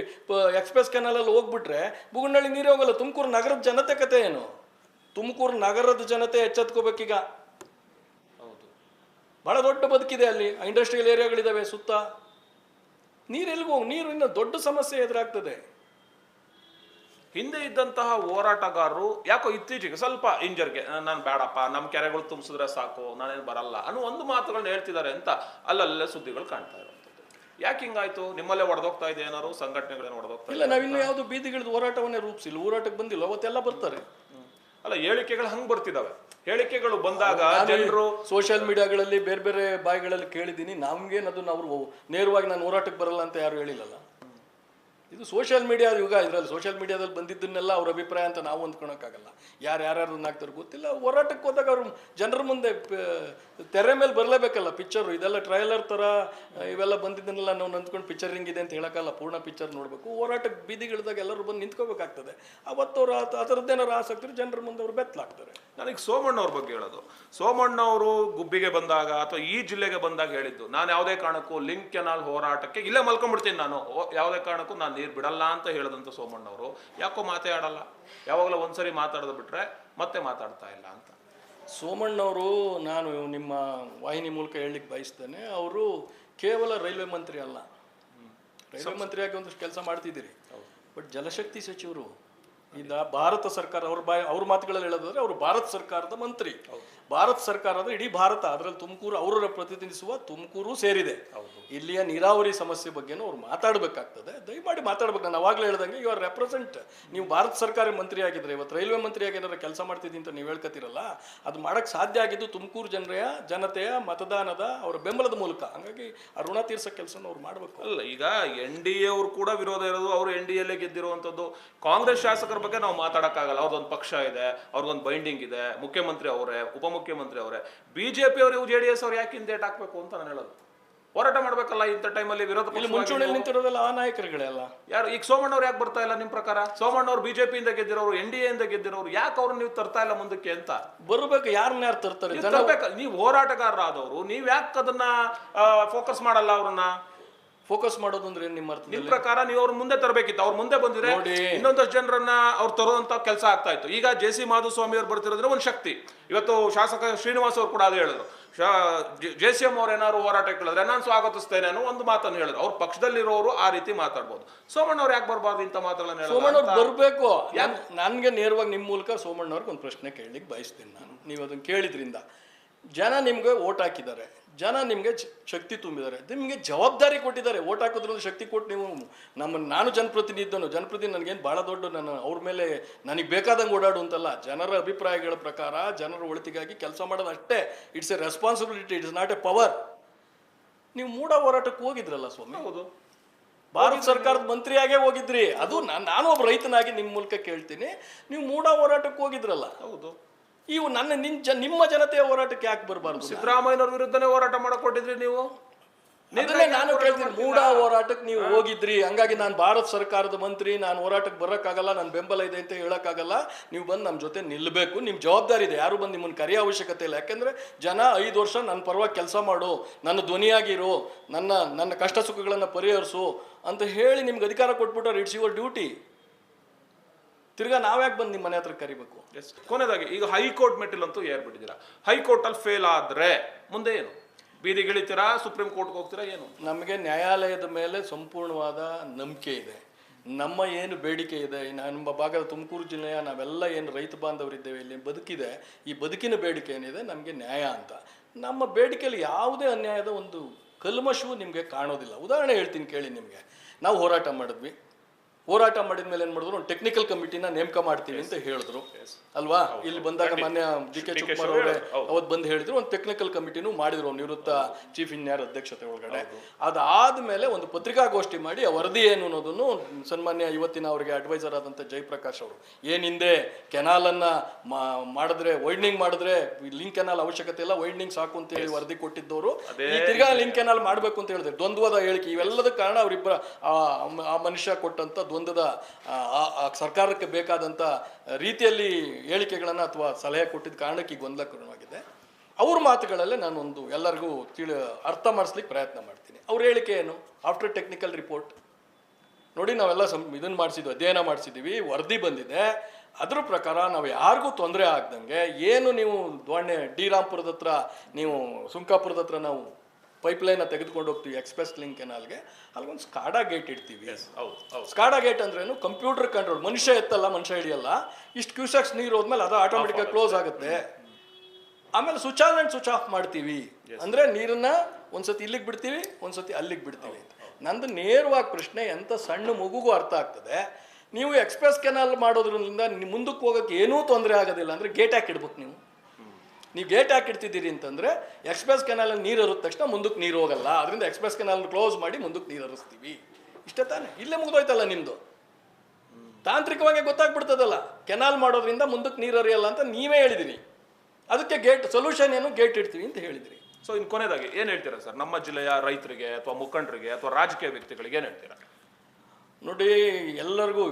ಎಕ್ಸ್ಪ್ರೆಸ್ ಕೆನಾಲಲ್ಲಿ ಹೋಗ್ಬಿಟ್ರೆ ಬುಗುಡ್ನಳ್ಳಿ ನೀರೇ ಹೋಗಲ್ಲ. ತುಮಕೂರು ನಗರದ ಜನತೆ ಕತೆ ಏನು? ತುಮಕೂರು ನಗರದ ಜನತೆ ಎಚ್ಚೆತ್ಕೋಬೇಕೀಗ. ಭಾಳ ದೊಡ್ಡ ಬದುಕಿದೆ ಅಲ್ಲಿ, ಇಂಡಸ್ಟ್ರಿಯಲ್ ಏರಿಯಾಗಳಿದ್ದಾವೆ ಸುತ್ತ. ನೀರು ಎಲ್ಲಿಗೆ ಹೋಗಿ, ನೀರು ಇನ್ನೂ ದೊಡ್ಡ ಸಮಸ್ಯೆ ಎದುರಾಗ್ತದೆ. ಹಿಂದೆ ಇದ್ದಂತಹ ಹೋರಾಟಗಾರರು ಯಾಕೋ ಇತ್ತೀಚೆಗೆ ಸ್ವಲ್ಪ ಇಂಜರ್ಗೆ ನಾನು ಬೇಡಪ್ಪ, ನಮ್ಮ ಕೆರೆಗಳು ತುಂಬಿಸಿದ್ರೆ ಸಾಕು, ನಾನೇನು ಬರಲ್ಲ ಅನ್ನೋ ಒಂದು ಮಾತುಗಳನ್ನ ಹೇಳ್ತಿದ್ದಾರೆ ಅಂತ ಅಲ್ಲಲ್ಲೇ ಸುದ್ದಿಗಳು ಕಾಣ್ತಾ ಇರುವಂಥದ್ದು. ಯಾಕೆ ಹಿಂಗಾಯ್ತು? ನಿಮ್ಮಲ್ಲೇ ಹೊಡೆದೋಗ್ತಾ ಇದೆ ಏನಾದ್ರು? ಸಂಘಟನೆಗಳೇನು ಹೊಡೆದೋಗ್ತಾ ಇಲ್ಲ, ನಾವಿನ್ನು ಯಾವುದು ಬೀದಿಗಿಳಿದು ಹೋರಾಟವನ್ನೇ ರೂಪಿಸಿಲ್ಲ. ಹೋರಾಟಕ್ಕೆ ಬಂದಿಲ್ಲ, ಅವತ್ತೆಲ್ಲ ಬರ್ತಾರೆ. ಅಲ್ಲ, ಹೇಳಿಕೆಗಳು ಹಂಗೆ ಬರ್ತಿದಾವೆ. ಹೇಳಿಕೆಗಳು ಬಂದಾಗ ಜನರು ಸೋಷಿಯಲ್ ಮೀಡಿಯಾಗಳಲ್ಲಿ ಬೇರೆ ಬೇರೆ ಬಾಯಿಗಳಲ್ಲಿ ಕೇಳಿದ್ದೀನಿ. ನಮ್ಗೇನದು ಅವರು ನೇರವಾಗಿ ನಾನು ಹೋರಾಟಕ್ಕೆ ಬರಲ್ಲ ಅಂತ ಯಾರು ಹೇಳಿಲ್ಲಲ್ಲ. ಇದು ಸೋಷಿಯಲ್ ಮೀಡಿಯಾ ಯುಗ. ಇದರಲ್ಲಿ ಸೋಷಿಯಲ್ ಮೀಡಿಯಾದಲ್ಲಿ ಬಂದಿದ್ದನ್ನೆಲ್ಲ ಅವ್ರ ಅಭಿಪ್ರಾಯ ಅಂತ ನಾವು ಅಂದ್ಕೊಳಕ್ಕಾಗಲ್ಲ. ಯಾರ್ಯಾರು ಆಗ್ತಾರೆ ಗೊತ್ತಿಲ್ಲ. ಹೋರಾಟಕ್ಕೆ ಹೋದಾಗ ಅವರು ಜನರ ಮುಂದೆ ತೆರೆ ಮೇಲೆ ಬರಲೇಬೇಕಲ್ಲ ಪಿಕ್ಚರು. ಇದೆಲ್ಲ ಟ್ರೈಲರ್ ಥರ ಇವೆಲ್ಲ ಬಂದಿದ್ದನ್ನೆಲ್ಲ ನಾವು ನಂದ್ಕೊಂಡು ಪಿಕ್ಚರ್ ಹಿಂಗಿದೆ ಅಂತ ಹೇಳೋಕ್ಕಲ್ಲ, ಪೂರ್ಣ ಪಿಕ್ಚರ್ ನೋಡಬೇಕು. ಹೋರಾಟಕ್ಕೆ ಬೀದಿಗಿಳಿದಾಗ ಎಲ್ಲರೂ ಬಂದು ನಿಂತ್ಕೋಬೇಕಾಗ್ತದೆ. ಅವತ್ತವ್ರು ಅದರದ್ದೇನಾರು ಆಸಕ್ತಿ ಜನರ ಮುಂದೆ ಅವ್ರು ಬೆತ್ತಲಾಗ್ತಾರೆ. ನನಗೆ ಸೋಮಣ್ಣವ್ರ ಬಗ್ಗೆ ಹೇಳೋದು, ಸೋಮಣ್ಣವರು ಗುಬ್ಬಿಗೆ ಬಂದಾಗ ಅಥವಾ ಈ ಜಿಲ್ಲೆಗೆ ಬಂದಾಗ ಹೇಳಿದ್ದು, ನಾನು ಯಾವುದೇ ಕಾರಣಕ್ಕೂ ಲಿಂಕ್ ಕೆನಾಲ್ ಹೋರಾಟಕ್ಕೆ ಇಲ್ಲೇ ಮಲ್ಕೊಂಡ್ಬಿಡ್ತೀನಿ, ನಾನು ಯಾವುದೇ ಕಾರಣಕ್ಕೂ ನಾನು ನೀರು ಬಿಡಲ್ಲ ಅಂತ ಹೇಳಿದಂಥ ಸೋಮಣ್ಣವರು ಯಾಕೋ ಮಾತೇ ಆಡಲ್ಲ. ಯಾವಾಗಲೂ ಒಂದ್ಸರಿ ಮಾತಾಡೋದು ಬಿಟ್ರೆ ಮತ್ತೆ ಮಾತಾಡ್ತಾ ಇಲ್ಲ ಅಂತ. ಸೋಮಣ್ಣವರು, ನಾನು ನಿಮ್ಮ ವಾಹಿನಿ ಮೂಲಕ ಹೇಳಲಿಕ್ಕೆ ಬಯಸ್ತೇನೆ, ಅವರು ಕೇವಲ ರೈಲ್ವೆ ಮಂತ್ರಿ ಅಲ್ಲ. ರೈಲ್ವೆ ಮಂತ್ರಿಯಾಗಿ ಒಂದಷ್ಟು ಕೆಲಸ ಮಾಡ್ತಿದ್ದೀರಿ, ಬಟ್ ಜಲಶಕ್ತಿ ಸಚಿವರು ಈಗ ಭಾರತ ಸರ್ಕಾರ, ಅವ್ರ ಮಾತುಗಳಲ್ಲಿ ಹೇಳೋದಾದ್ರೆ ಅವರು ಭಾರತ ಸರ್ಕಾರದ ಮಂತ್ರಿ. ಭಾರತ ಸರ್ಕಾರ ಅಂದ್ರೆ ಇಡೀ ಭಾರತ, ಅದರಲ್ಲಿ ತುಮಕೂರು ಅವರು ಪ್ರತಿನಿಧಿಸುವ ತುಮಕೂರು ಸೇರಿದೆ. ಇಲ್ಲಿಯ ನೀರಾವರಿ ಸಮಸ್ಯೆ ಬಗ್ಗೆನೂ ಅವ್ರು ಮಾತಾಡಬೇಕಾಗ್ತದೆ. ದಯಮಾಡಿ ಮಾತಾಡ್ಬೇಕು. ನಾನು ಅವಾಗಲೇ ಹೇಳ್ದಂಗೆ ಯು ಆರ್ ರೆಪ್ರೆಸೆಂಟ್. ನೀವು ಭಾರತ ಸರ್ಕಾರ ಮಂತ್ರಿ ಆಗಿದ್ರೆ, ಇವತ್ತು ರೈಲ್ವೆ ಮಂತ್ರಿಯಾಗಿ ಏನಾರು ಕೆಲಸ ಮಾಡ್ತಿದ್ದೀನಿ ಅಂತ ನೀವು ಹೇಳ್ಕೊತಿರಲ್ಲ, ಅದು ಮಾಡೋಕ್ಕೆ ಸಾಧ್ಯ ಆಗಿದ್ದು ತುಮಕೂರು ಜನತೆಯ ಮತದಾನದ ಅವರ ಬೆಂಬಲದ ಮೂಲಕ. ಹಾಗಾಗಿ ಆ ಋಣ ತೀರ್ಸೋ ಕೆಲಸನ ಅವ್ರು ಮಾಡಬೇಕು. ಅಲ್ಲ, ಈಗ NDA ಅವರು ಕೂಡ ವಿರೋಧ ಇರೋದು, ಅವರು NDA ಗೆದ್ದಿರುವಂಥದ್ದು. ಕಾಂಗ್ರೆಸ್ ಶಾಸಕರ ಬಗ್ಗೆ ನಾವು ಮಾತಾಡೋಕ್ಕಾಗಲ್ಲ. ಅವ್ರದ್ದೊಂದು ಪಕ್ಷ ಇದೆ, ಅವ್ರಿಗೊಂದು ಬೈಂಡಿಂಗ್ ಇದೆ, ಮುಖ್ಯಮಂತ್ರಿ ಅವರೇ, ಉಪಮುಖ್ಯಮಂತ್ರಿ ಅವರೇ. BJP ಅವರು JDS ಅವ್ರು ಯಾಕೆ ಹಿಂದೇಟ್ ಹಾಕ್ಬೇಕು ಅಂತ ನಾನು ಹೇಳೋದು. ಹೋರಾಟ ಮಾಡ್ಬೇಕಲ್ಲ ಇಂಥ ಟೈಮಲ್ಲಿ. ವಿರೋಧ ಮುಂಚೂಣಿಯಲ್ಲಿ ನಿಂತಿರೋದೆಲ್ಲ ಆ ನಾಯಕರುಗಳೆಲ್ಲ ಯಾರು? ಈಗ ಸೋಮಣ್ಣವ್ರು ಯಾಕೆ ಬರ್ತಾ ಇಲ್ಲ ನಿಮ್ಮ ಪ್ರಕಾರ? ಸೋಮಣ್ಣವ್ರು BJP ಇಂದ ಗೆದ್ದಿರೋರು, NDA ಇಂದ ಗೆದ್ದಿರೋರು, ಯಾಕೆ ಅವ್ರು ನೀವು ತರ್ತಾ ಇಲ್ಲ ಮುಂದಕ್ಕೆ ಅಂತ? ಬರ್ಬೇಕು. ಯಾರನ್ನ ಯಾರು ತರ್ತಾರೆ? ನೀವು ಹೋರಾಟಗಾರರಾದವರು, ನೀವ್ ಯಾಕೆ ಅದನ್ನ ಫೋಕಸ್ ಮಾಡಲ್ಲ ಅವ್ರನ್ನ? ಫೋಕಸ್ ಮಾಡೋದು ಅಂದ್ರೆ ನಿಮ್ಮ ನಿಮ್ ಅರ್ಥದಲ್ಲಿ ಪ್ರಕಾರ ನೀವು ಅವ್ರ ಮುಂದೆ ತರಬೇಕಿತ್ತು, ಅವ್ರ ಮುಂದೆ ಬಂದಿದ್ರೆ ನೋಡಿ. ಇನ್ನೊಂದಷ್ಟು ಜನರನ್ನ ಅವ್ರು ತರುವಂತ ಕೆಲಸ ಆಗ್ತಾ ಇತ್ತು. ಈಗ JC ಮಾಧುಸ್ವಾಮಿ ಅವ್ರು ಬರ್ತಿರೋದ್ರೆ ಒಂದು ಶಕ್ತಿ. ಇವತ್ತು ಶಾಸಕ ಶ್ರೀನಿವಾಸ್ ಅವರು ಕೂಡ ಅದು ಹೇಳಿದ್ರು, JCM ಅವ್ರು ಏನಾದ್ರು ಹೋರಾಟ ಕೇಳಿದ್ರೆ ನಾನು ಸ್ವಾಗತಿಸ್ತೇನೆ ಅನ್ನೋ ಒಂದು ಮಾತನ್ನು ಹೇಳಿದ್ರು. ಅವ್ರ ಪಕ್ಷದಲ್ಲಿರೋರು ಆ ರೀತಿ ಮಾತಾಡ್ಬೋದು. ಸೋಮಣ್ಣ ಅವ್ರು ಯಾಕೆ ಬರಬಾರ್ದು ಇಂಥ ಮಾತುಗಳನ್ನ ಸೋಮಣ್ಣ ಅವ್ರು ಬರಬೇಕು. ನನ್ಗೆ ನೇರವಾಗಿ ನಿಮ್ಮ ಮೂಲಕ ಸೋಮಣ್ಣ ಅವ್ರಿಗೆ ಒಂದು ಪ್ರಶ್ನೆ ಕೇಳಲಿಕ್ಕೆ ಬಯಸ್ತೀನಿ ನಾನು. ನೀವು ಅದನ್ನ ಕೇಳಿದ್ರಿಂದ ಜನ ನಿಮ್ಗೆ ಓಟ್ ಹಾಕಿದ್ದಾರೆ, ಜನ ನಿಮಗೆ ಶಕ್ತಿ ತುಂಬಿದ್ದಾರೆ, ನಿಮಗೆ ಜವಾಬ್ದಾರಿ ಕೊಟ್ಟಿದ್ದಾರೆ. ಓಟ್ ಹಾಕೋದ್ರಲ್ಲಿ ಶಕ್ತಿ ಕೊಟ್ಟು ನೀವು ನಾನು ಜನಪ್ರತಿನಿಧಿ ನನಗೇನು ಭಾಳ ದೊಡ್ಡ ಅವ್ರ ಮೇಲೆ ನನಗೆ ಬೇಕಾದಂಗೆ ಓಡಾಡು ಅಂತಲ್ಲ. ಜನರ ಅಭಿಪ್ರಾಯಗಳ ಪ್ರಕಾರ ಜನರ ಒಳಿತಿಗಾಗಿ ಕೆಲಸ ಮಾಡೋದು ಅಷ್ಟೇ. It's A responsibility, it's not A power. ನೀವು ಮೂಡ ಹೋರಾಟಕ್ಕೆ ಹೋಗಿದ್ರಲ್ಲ ಸ್ವಾಮಿ, ಹೌದು, ಭಾರತ ಸರ್ಕಾರದ ಮಂತ್ರಿಯಾಗೇ ಹೋಗಿದ್ರಿ. ಅದು ನಾನು ಒಬ್ಬ ರೈತನಾಗಿ ನಿಮ್ಮ ಮೂಲಕ ಕೇಳ್ತೀನಿ, ನೀವು ಮೂಡ ಹೋರಾಟಕ್ಕೆ ಹೋಗಿದ್ರಲ್ಲ. ಹೌದು. ಇವು ನಿಮ್ಮ ಜನತೆಯ ಹೋರಾಟಕ್ಕೆ ಯಾಕೆ ಬರಬಾರ್ದು? ಸಿದ್ದರಾಮಯ್ಯನವ್ರ ವಿರುದ್ಧನೇ ಹೋರಾಟ ಮಾಡಕ್ ಕೊಟ್ಟಿದ್ರಿ ನೀವು. ಅದನ್ನೇ ನಾನು ಕೇಳ್ತೀನಿ, ಮೂಡ ಹೋರಾಟಕ್ಕೆ ನೀವು ಹೋಗಿದ್ರಿ, ಹಂಗಾಗಿ ನಾನು ಭಾರತ ಸರ್ಕಾರದ ಮಂತ್ರಿ, ನಾನು ಹೋರಾಟಕ್ಕೆ ಬರೋಕ್ಕಾಗಲ್ಲ, ನನ್ನ ಬೆಂಬಲ ಇದೆ ಅಂತ ಹೇಳೋಕ್ಕಾಗಲ್ಲ. ನೀವು ಬಂದು ನಮ್ಮ ಜೊತೆ ನಿಲ್ಲಬೇಕು, ನಿಮ್ಮ ಜವಾಬ್ದಾರಿ ಇದೆ. ಯಾರು ಬಂದು ನಿಮ್ಮನ್ನು ಕರೆಯೋ ಅವಶ್ಯಕತೆ ಇಲ್ಲ. ಯಾಕೆಂದರೆ ಜನ 5 ವರ್ಷ ನನ್ನ ಪರವಾಗಿ ಕೆಲಸ ಮಾಡು, ನನ್ನ ಧ್ವನಿಯಾಗಿರು, ನನ್ನ ಕಷ್ಟ ಸುಖಗಳನ್ನು ಪರಿಹರಿಸು ಅಂತ ಹೇಳಿ ನಿಮ್ಗೆ ಅಧಿಕಾರ ಕೊಟ್ಬಿಟ್ಟಾರೆ. It's your duty. ತಿರ್ಗಾ ನಾವ್ಯಾಕೆ ಬಂದು ನಿಮ್ಮ ಮನೆ ಹತ್ರ ಕರಿಬೇಕು? ಕೊನೆಯದಾಗಿ ಈಗ ಹೈಕೋರ್ಟ್ ಮೆಟ್ಟಿಲಂತೂ ಏರ್ಬಿಟ್ಟಿದ್ದೀರಾ. ಹೈಕೋರ್ಟ್ ಅಲ್ಲಿ ಫೇಲ್ ಆದ್ರೆ ಮುಂದೆ ಏನು? ಬೀದಿಗಿಳಿತೀರಾ, ಸುಪ್ರೀಂ ಕೋರ್ಟ್ಗೆ ಹೋಗ್ತೀರಾ, ಏನು? ನಮಗೆ ನ್ಯಾಯಾಲಯದ ಮೇಲೆ ಸಂಪೂರ್ಣವಾದ ನಂಬಿಕೆ ಇದೆ. ನಮ್ಮ ಏನು ಬೇಡಿಕೆ ಇದೆ, ನಮ್ಮ ಭಾಗದ ತುಮಕೂರು ಜಿಲ್ಲೆಯ ನಾವೆಲ್ಲ ಏನು ರೈತ ಬಾಂಧವರಿದ್ದೇವೆ, ಇಲ್ಲಿ ಬದುಕಿದೆ, ಈ ಬದುಕಿನ ಬೇಡಿಕೆ ಏನಿದೆ ನಮಗೆ ನ್ಯಾಯ ಅಂತ. ನಮ್ಮ ಬೇಡಿಕೆಯಲ್ಲಿ ಯಾವುದೇ ಅನ್ಯಾಯದ ಒಂದು ಕಲ್ಮಶವು ನಿಮಗೆ ಕಾಣೋದಿಲ್ಲ. ಉದಾಹರಣೆ ಹೇಳ್ತೀನಿ ಕೇಳಿ ನಿಮಗೆ. ನಾವು ಹೋರಾಟ ಮಾಡಿದ್ವಿ, ಹೋರಾಟ ಮಾಡಿದ ಮೇಲೆ ಏನು ಮಾಡಿದ್ರು, ಒಂದು ಟೆಕ್ನಿಕಲ್ ಕಮಿಟಿನ ನೇಮಕ ಮಾಡ್ತೀವಿ ಅಂತ ಹೇಳಿದ್ರು ಅಲ್ವಾ? ಇಲ್ಲಿ ಬಂದಾಗ ಮಾನ್ಯ DK ಶಿವಕುಮಾರ್ ಅವರೇ ಅವತ್ತು ಬಂದು ಹೇಳಿದ್ರು, ಒಂದು ಟೆಕ್ನಿಕಲ್ ಕಮಿಟಿನೂ ಮಾಡಿದ್ರು ನಿವೃತ್ತ ಚೀಫ್ ಇಂಜಿನಿಯರ್ ಅಧ್ಯಕ್ಷತೆ ಒಳಗಡೆ. ಅದಾದ್ಮೇಲೆ ಒಂದು ಪತ್ರಿಕಾಗೋಷ್ಠಿ ಮಾಡಿ ಆ ವರದಿ ಏನು ಅನ್ನೋದನ್ನು ಸನ್ಮಾನ್ಯ ಇವತ್ತಿನ ಅವರಿಗೆ ಅಡ್ವೈಸರ್ ಆದಂಥ ಜಯಪ್ರಕಾಶ್ ಅವರು ಏನು ಹಿಂದೆ ಕೆನಾಲನ್ನು ಮಾಡಿದ್ರೆ, ವೈಡ್ನಿಂಗ್ ಮಾಡಿದ್ರೆ ಲಿಂಕ್ ಕೆನಾಲ್ ಅವಶ್ಯಕತೆ ಇಲ್ಲ, ವೈಡ್ನಿಂಗ್ ಸಾಕು ಅಂತ ಹೇಳಿ ವರದಿ ಕೊಟ್ಟಿದ್ದವರು ಈ ತಿರ್ಗಾ ಲಿಂಕ್ ಕೆನಾಲ್ ಮಾಡಬೇಕು ಅಂತ ಹೇಳಿದ್ರೆ ದ್ವಂದ್ವದ ಹೇಳಿಕೆ. ಇವೆಲ್ಲದ ಕಾರಣ ಅವರಿಬ್ಬರ ಆ ಮನುಷ್ಯ ಕೊಟ್ಟಂತ ದ್ವಂದ್ವದ ಸರ್ಕಾರಕ್ಕೆ ಬೇಕಾದಂಥ ರೀತಿಯಲ್ಲಿ ಹೇಳಿಕೆಗಳನ್ನು ಅಥವಾ ಸಲಹೆ ಕೊಟ್ಟಿದ್ದ ಕಾರಣಕ್ಕೆ ಈ ಗೊಂದಲಕರವಾಗಿದೆ. ಅವ್ರ ಮಾತುಗಳಲ್ಲೇ ನಾನೊಂದು ಎಲ್ಲರಿಗೂ ಅರ್ಥ ಮಾಡಿಸ್ಲಿಕ್ಕೆ ಪ್ರಯತ್ನ ಮಾಡ್ತೀನಿ. ಅವ್ರ ಹೇಳಿಕೆ ಏನು? ಆಫ್ಟರ್ ಟೆಕ್ನಿಕಲ್ ರಿಪೋರ್ಟ್ ನೋಡಿ, ನಾವೆಲ್ಲ ಇದನ್ನು ಮಾಡಿಸಿದ್ವಿ, ಅಧ್ಯಯನ ಮಾಡಿಸಿದ್ದೀವಿ, ವರದಿ ಬಂದಿದೆ. ಅದ್ರ ಪ್ರಕಾರ ನಾವು ಯಾರಿಗೂ ತೊಂದರೆ ಆಗ್ದಂಗೆ ಏನು ನೀವು ಡಿ ರಾಂಪುರದ ಹತ್ರ, ನೀವು ಸುಂಕಾಪುರದ ಹತ್ರ ನಾವು ಪೈಪ್ಲೈನ ತೆಗೆದುಕೊಂಡು ಹೋಗ್ತೀವಿ ಎಕ್ಸ್ಪ್ರೆಸ್ ಲಿಂಕ್ ಕೆನಾಲ್ಗೆ, ಅಲ್ಲೊಂದು ಸ್ಕಾಡಾ ಗೇಟ್ ಇಡ್ತೀವಿ. ಸ್ಕಾಡಾ ಗೇಟ್ ಅಂದ್ರೇನು? Computer control. ಮನುಷ್ಯ ಎತ್ತಲ್ಲ, ಮನುಷ್ಯ ಹಿಡಿಯಲ್ಲ. ಇಷ್ಟು ಕ್ಯೂಸೆಕ್ಸ್ ನೀರು ಹೋದ್ಮೇಲೆ ಅದು ಆಟೋಮೆಟಿಕಾಗಿ ಕ್ಲೋಸ್ ಆಗುತ್ತೆ. ಆಮೇಲೆ switch on and switch off ಮಾಡ್ತೀವಿ. ಅಂದರೆ ನೀರನ್ನ ಒಂದ್ಸತಿ ಇಲ್ಲಿಗೆ ಬಿಡ್ತೀವಿ, ಒಂದ್ಸತಿ ಅಲ್ಲಿಗೆ ಬಿಡ್ತೀವಿ. ನಂದು ನೇರವಾಗಿ ಪ್ರಶ್ನೆ, ಎಂಥ ಸಣ್ಣ ಮಗುಗೂ ಅರ್ಥ ಆಗ್ತದೆ. ನೀವು ಎಕ್ಸ್ಪ್ರೆಸ್ ಕೆನಾಲ್ ಮಾಡೋದ್ರಿಂದ ಮುಂದಕ್ಕೆ ಹೋಗೋಕ್ಕೆ ಏನೂ ತೊಂದರೆ ಆಗೋದಿಲ್ಲ ಅಂದರೆ ಗೇಟ್ ಯಾಕೆ ಇಡ್ಬೇಕು? ನೀವು ಗೇಟ್ ಹಾಕಿಡ್ತಿದ್ದೀರಿ ಅಂತಂದರೆ ಎಕ್ಸ್ಪ್ರೆಸ್ ಕೆನಾಲಲ್ಲಿ ನೀರು ಹರಿದ ತಕ್ಷಣ ಮುಂದಕ್ಕೆ ನೀರು ಹೋಗಲ್ಲ. ಅದರಿಂದ ಎಕ್ಸ್ಪ್ರೆಸ್ ಕೆನಾಲ್ ಕ್ಲೋಸ್ ಮಾಡಿ ಮುಂದಕ್ಕೆ ನೀರು ಹರಿಸ್ತೀವಿ. ಇಷ್ಟೇ ತಾನೆ? ಇಲ್ಲೇ ಮುಗಿದೋಯ್ತಲ್ಲ ನಿಮ್ಮದು. ತಾಂತ್ರಿಕವಾಗಿ ಗೊತ್ತಾಗ್ಬಿಡ್ತದಲ್ಲ, ಕೆನಾಲ್ ಮಾಡೋದ್ರಿಂದ ಮುಂದಕ್ಕೆ ನೀರು ಹರಿಯಲ್ಲ ಅಂತ ನೀವೇ ಹೇಳಿದಿರಿ. ಅದಕ್ಕೆ ಗೇಟ್ ಸೊಲ್ಯೂಷನ್ ಏನು? ಗೇಟ್ ಇಡ್ತೀವಿ ಅಂತ ಹೇಳಿದಿರಿ. ಸೊ ಇನ್ನು ಕೊನೆಯದಾಗಿ ಏನು ಹೇಳ್ತೀರಾ ಸರ್ ನಮ್ಮ ಜಿಲ್ಲೆಯ ರೈತರಿಗೆ ಅಥವಾ ಮುಖಂಡರಿಗೆ ಅಥವಾ ರಾಜಕೀಯ ವ್ಯಕ್ತಿಗಳಿಗೆ ಏನು ಹೇಳ್ತೀರಾ? ನೋಡಿ, ಎಲ್ಲರಿಗೂ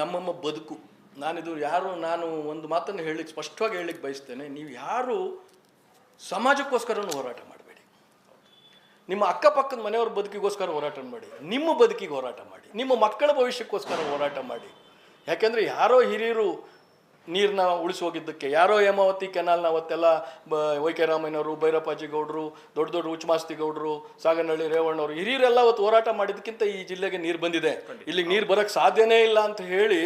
ನಮ್ಮಮ್ಮ ಬದುಕು. ನಾನು ಒಂದು ಮಾತನ್ನು ಹೇಳಲಿಕ್ಕೆ ಸ್ಪಷ್ಟವಾಗಿ ಹೇಳಲಿಕ್ಕೆ ಬಯಸ್ತೇನೆ. ನೀವು ಯಾರು ಸಮಾಜಕ್ಕೋಸ್ಕರನೂ ಹೋರಾಟ ಮಾಡಬೇಡಿ. ನಿಮ್ಮ ಅಕ್ಕಪಕ್ಕದ ಮನೆಯವ್ರ ಬದುಕಿಗೋಸ್ಕರ ಹೋರಾಟ ಮಾಡಿ, ನಿಮ್ಮ ಬದುಕಿಗೆ ಹೋರಾಟ ಮಾಡಿ, ನಿಮ್ಮ ಮಕ್ಕಳ ಭವಿಷ್ಯಕ್ಕೋಸ್ಕರ ಹೋರಾಟ ಮಾಡಿ. ಯಾಕೆಂದರೆ ಯಾರೋ ಹಿರಿಯರು ನೀರನ್ನ ಉಳಿಸೋಗಿದ್ದಕ್ಕೆ, ಯಾರೋ ಹೇಮಾವತಿ ಕೆನಾಲ್ನ ಅವತ್ತೆಲ್ಲ ವೈ.ಕೆ. ರಾಮಯ್ಯನವರು, ಭೈರಪ್ಪಾಜಿ ಗೌಡರು, ದೊಡ್ಡ ದೊಡ್ಡ ಉಚ್ಚಮಾಸ್ತಿ ಗೌಡರು, ಸಾಗನಹಳ್ಳಿ ರೇವಣ್ಣವರು, ಹಿರಿಯರೆಲ್ಲ ಅವತ್ತು ಹೋರಾಟ ಮಾಡಿದ್ದಕ್ಕಿಂತ ಈ ಜಿಲ್ಲೆಗೆ ನೀರು ಬಂದಿದೆ. ಇಲ್ಲಿಗೆ ನೀರು ಬರೋಕ್ಕೆ ಸಾಧ್ಯನೇ ಇಲ್ಲ ಅಂತ ಹೇಳಿ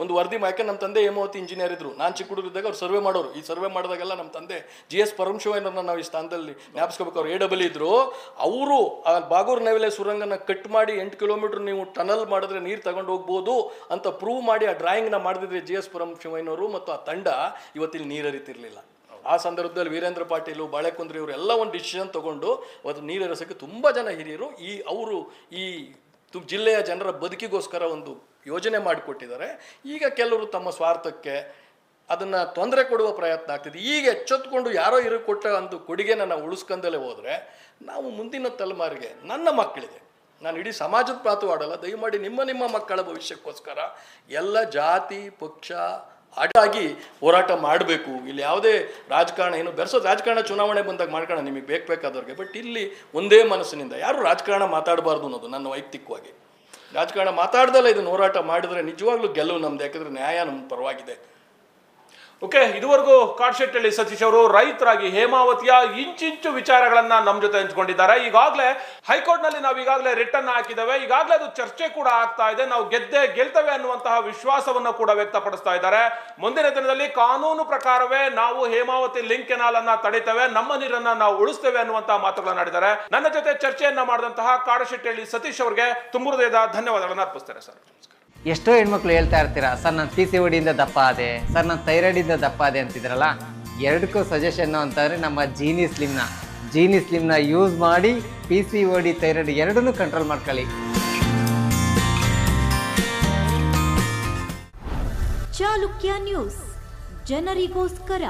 ಒಂದು ವರದಿ. ಯಾಕೆ ನಮ್ಮ ತಂದೆ ಹೇಮಾವತಿ ಇಂಜಿನಿಯರ್ ಇದ್ರು, ನಾನು ಚಿಕ್ಕ ಹುಡುಗರಿದ್ದಾಗ ಅವ್ರು ಸರ್ವೆ ಮಾಡೋರು. ಈ ಸರ್ವೆ ಮಾಡಿದಾಗೆಲ್ಲ ನಮ್ಮ ತಂದೆ GS ಪರಮಶಿವಯ್ಯನವ್ರನ್ನ ನಾವು ಈ ಸ್ಥಾನದಲ್ಲಿ ಜ್ಞಾಪಿಸ್ಕೋಬೇಕು. ಅವ್ರು AW ಇದ್ರು. ಅವರು ಆ ಬಾಗೂರು ನವಿಲೆ ಸುರಂಗನ ಕಟ್ ಮಾಡಿ 8 ಕಿಲೋಮೀಟರ್ ನೀವು ಟನಲ್ ಮಾಡಿದ್ರೆ ನೀರು ತಗೊಂಡು ಹೋಗ್ಬೋದು ಅಂತ ಪ್ರೂವ್ ಮಾಡಿ ಆ ಡ್ರಾಯಿಂಗ್ನ ಮಾಡಿದ್ರೆ GS ಪರಮಶಿವಯ್ಯನವರು ಮತ್ತು ಆ ತಂಡ ಇವತ್ತಿಲ್ಲಿ ನೀರು ಹರಿತಿರ್ಲಿಲ್ಲ. ಆ ಸಂದರ್ಭದಲ್ಲಿ ವೀರೇಂದ್ರ ಪಾಟೀಲು, ಬಾಳೆಕುಂದ್ರಿ ಇವರು ಎಲ್ಲ ಒಂದು ಡಿಸಿಷನ್ ತಗೊಂಡು ಅವತ್ತು ನೀರು ಹರಿಸೋಕ್ಕೆ ತುಂಬ ಜನ ಹಿರಿಯರು ಅವರು ಈ ಜಿಲ್ಲೆಯ ಜನರ ಬದುಕಿಗೋಸ್ಕರ ಒಂದು ಯೋಜನೆ ಮಾಡಿಕೊಟ್ಟಿದ್ದಾರೆ. ಈಗ ಕೆಲವರು ತಮ್ಮ ಸ್ವಾರ್ಥಕ್ಕೆ ಅದನ್ನು ತೊಂದರೆ ಕೊಡುವ ಪ್ರಯತ್ನ ಆಗ್ತಿದೆ. ಈಗ ಎಚ್ಚೆತ್ಕೊಂಡು ಯಾರೋ ಕೊಟ್ಟ ಒಂದು ಕೊಡುಗೆನ ನಾವು ಉಳಿಸ್ಕೊಂಡಲೇ ಹೋದರೆ ನಾವು ಮುಂದಿನ ತಲೆಮಾರಿಗೆ, ನನ್ನ ಮಕ್ಕಳಿಗೆ, ನಾನು ಇಡೀ ಸಮಾಜದ ಮಾತು ಆಡಲ್ಲ, ದಯಮಾಡಿ ನಿಮ್ಮ ಮಕ್ಕಳ ಭವಿಷ್ಯಕ್ಕೋಸ್ಕರ ಎಲ್ಲ ಜಾತಿ ಪಕ್ಷ ಹಾಗಾಗಿ ಹೋರಾಟ ಮಾಡಬೇಕು. ಇಲ್ಲಿ ಯಾವುದೇ ರಾಜಕಾರಣ ಏನು ಬೆರೆಸೋದು, ರಾಜಕಾರಣ ಚುನಾವಣೆ ಬಂದಾಗ ಮಾಡ್ಕೋಣ ನಿಮಗೆ ಬೇಕಾದವ್ರಿಗೆ. ಬಟ್ ಇಲ್ಲಿ ಒಂದೇ ಮನಸ್ಸಿನಿಂದ ಯಾರು ರಾಜಕಾರಣ ಮಾತಾಡಬಾರ್ದು ಅನ್ನೋದು ನನ್ನ ವೈಯಕ್ತಿಕವಾಗಿ. ರಾಜಕಾರಣ ಮಾತಾಡ್ದಲ್ಲ ಇದನ್ನು ಹೋರಾಟ ಮಾಡಿದ್ರೆ ನಿಜವಾಗ್ಲೂ ಗೆಲುವು ನಮ್ದು, ಯಾಕಂದ್ರೆ ನ್ಯಾಯ ನಮ್ಮ ಪರವಾಗಿದೆ. ಓಕೆ, ಇದುವರೆಗೂ ಕಾಡ್ಶೆಟ್ಟಳ್ಳಿ ಸತೀಶ್ ಅವರು ರೈತರಾಗಿ ಹೇಮಾವತಿಯ ಇಂಚಿಂಚು ವಿಚಾರಗಳನ್ನ ನಮ್ಮ ಜೊತೆ ಹಂಚ್ಕೊಂಡಿದ್ದಾರೆ. ಈಗಾಗಲೇ ಹೈಕೋರ್ಟ್ ನಲ್ಲಿ ನಾವು ಈಗಾಗಲೇ ರಿಟ್ ಅನ್ನ ಹಾಕಿದ್ದೇವೆ, ಈಗಾಗಲೇ ಅದು ಚರ್ಚೆ ಕೂಡ ಆಗ್ತಾ ಇದೆ. ನಾವು ಗೆಲ್ತೇವೆ ಅನ್ನುವಂತಹ ವಿಶ್ವಾಸವನ್ನ ಕೂಡ ವ್ಯಕ್ತಪಡಿಸ್ತಾ ಇದ್ದಾರೆ. ಮುಂದಿನ ದಿನದಲ್ಲಿ ಕಾನೂನು ಪ್ರಕಾರವೇ ನಾವು ಹೇಮಾವತಿ ಲಿಂಕ್ ಕೆನಾಲ್ ಅನ್ನ ತಡಿತೇವೆ, ನಮ್ಮ ನೀರನ್ನ ನಾವು ಉಳಿಸ್ತೇವೆ ಅನ್ನುವಂತಹ ಮಾತುಗಳನ್ನ ಆಡಿದ್ದಾರೆ. ನನ್ನ ಜೊತೆ ಚರ್ಚೆಯನ್ನ ಮಾಡಿದಂತಹ ಕಾಡ್ಶೆಟ್ಟಳ್ಳಿ ಸತೀಶ್ ಅವರಿಗೆ ತುಂಬ ಹೃದಯದ ಧನ್ಯವಾದಗಳನ್ನ ಅರ್ಪಿಸ್ತೇನೆ ಸರ್. ಎಷ್ಟೋ ಹೆಣ್ಮಕ್ಳು ಹೇಳ್ತಾ ಇರ್ತೀರಾ, ಸರ್ ನಾನು PCOD ಇಂದ ದಪ್ಪ ಆದೆ, ಸರ್ ನಾನು ಥೈರಾಯ್ಡಿಂದ ದಪ್ಪ ಆದೆ ಅಂತಿದ್ರಲ್ಲ. ಎರಡಕ್ಕೂ ಸಜೆಷನ್ನು ಅಂತಂದರೆ ನಮ್ಮ ಜೀನಿ ಸ್ಲಿಮ್ನ ಯೂಸ್ ಮಾಡಿ PCOD ಥೈರಾಯ್ಡ್ ಎರಡನ್ನೂ ಕಂಟ್ರೋಲ್ ಮಾಡ್ಕೊಳ್ಳಿ. ಚಾಲುಕ್ಯ ನ್ಯೂಸ್, ಜನರಿಗೋಸ್ಕರ.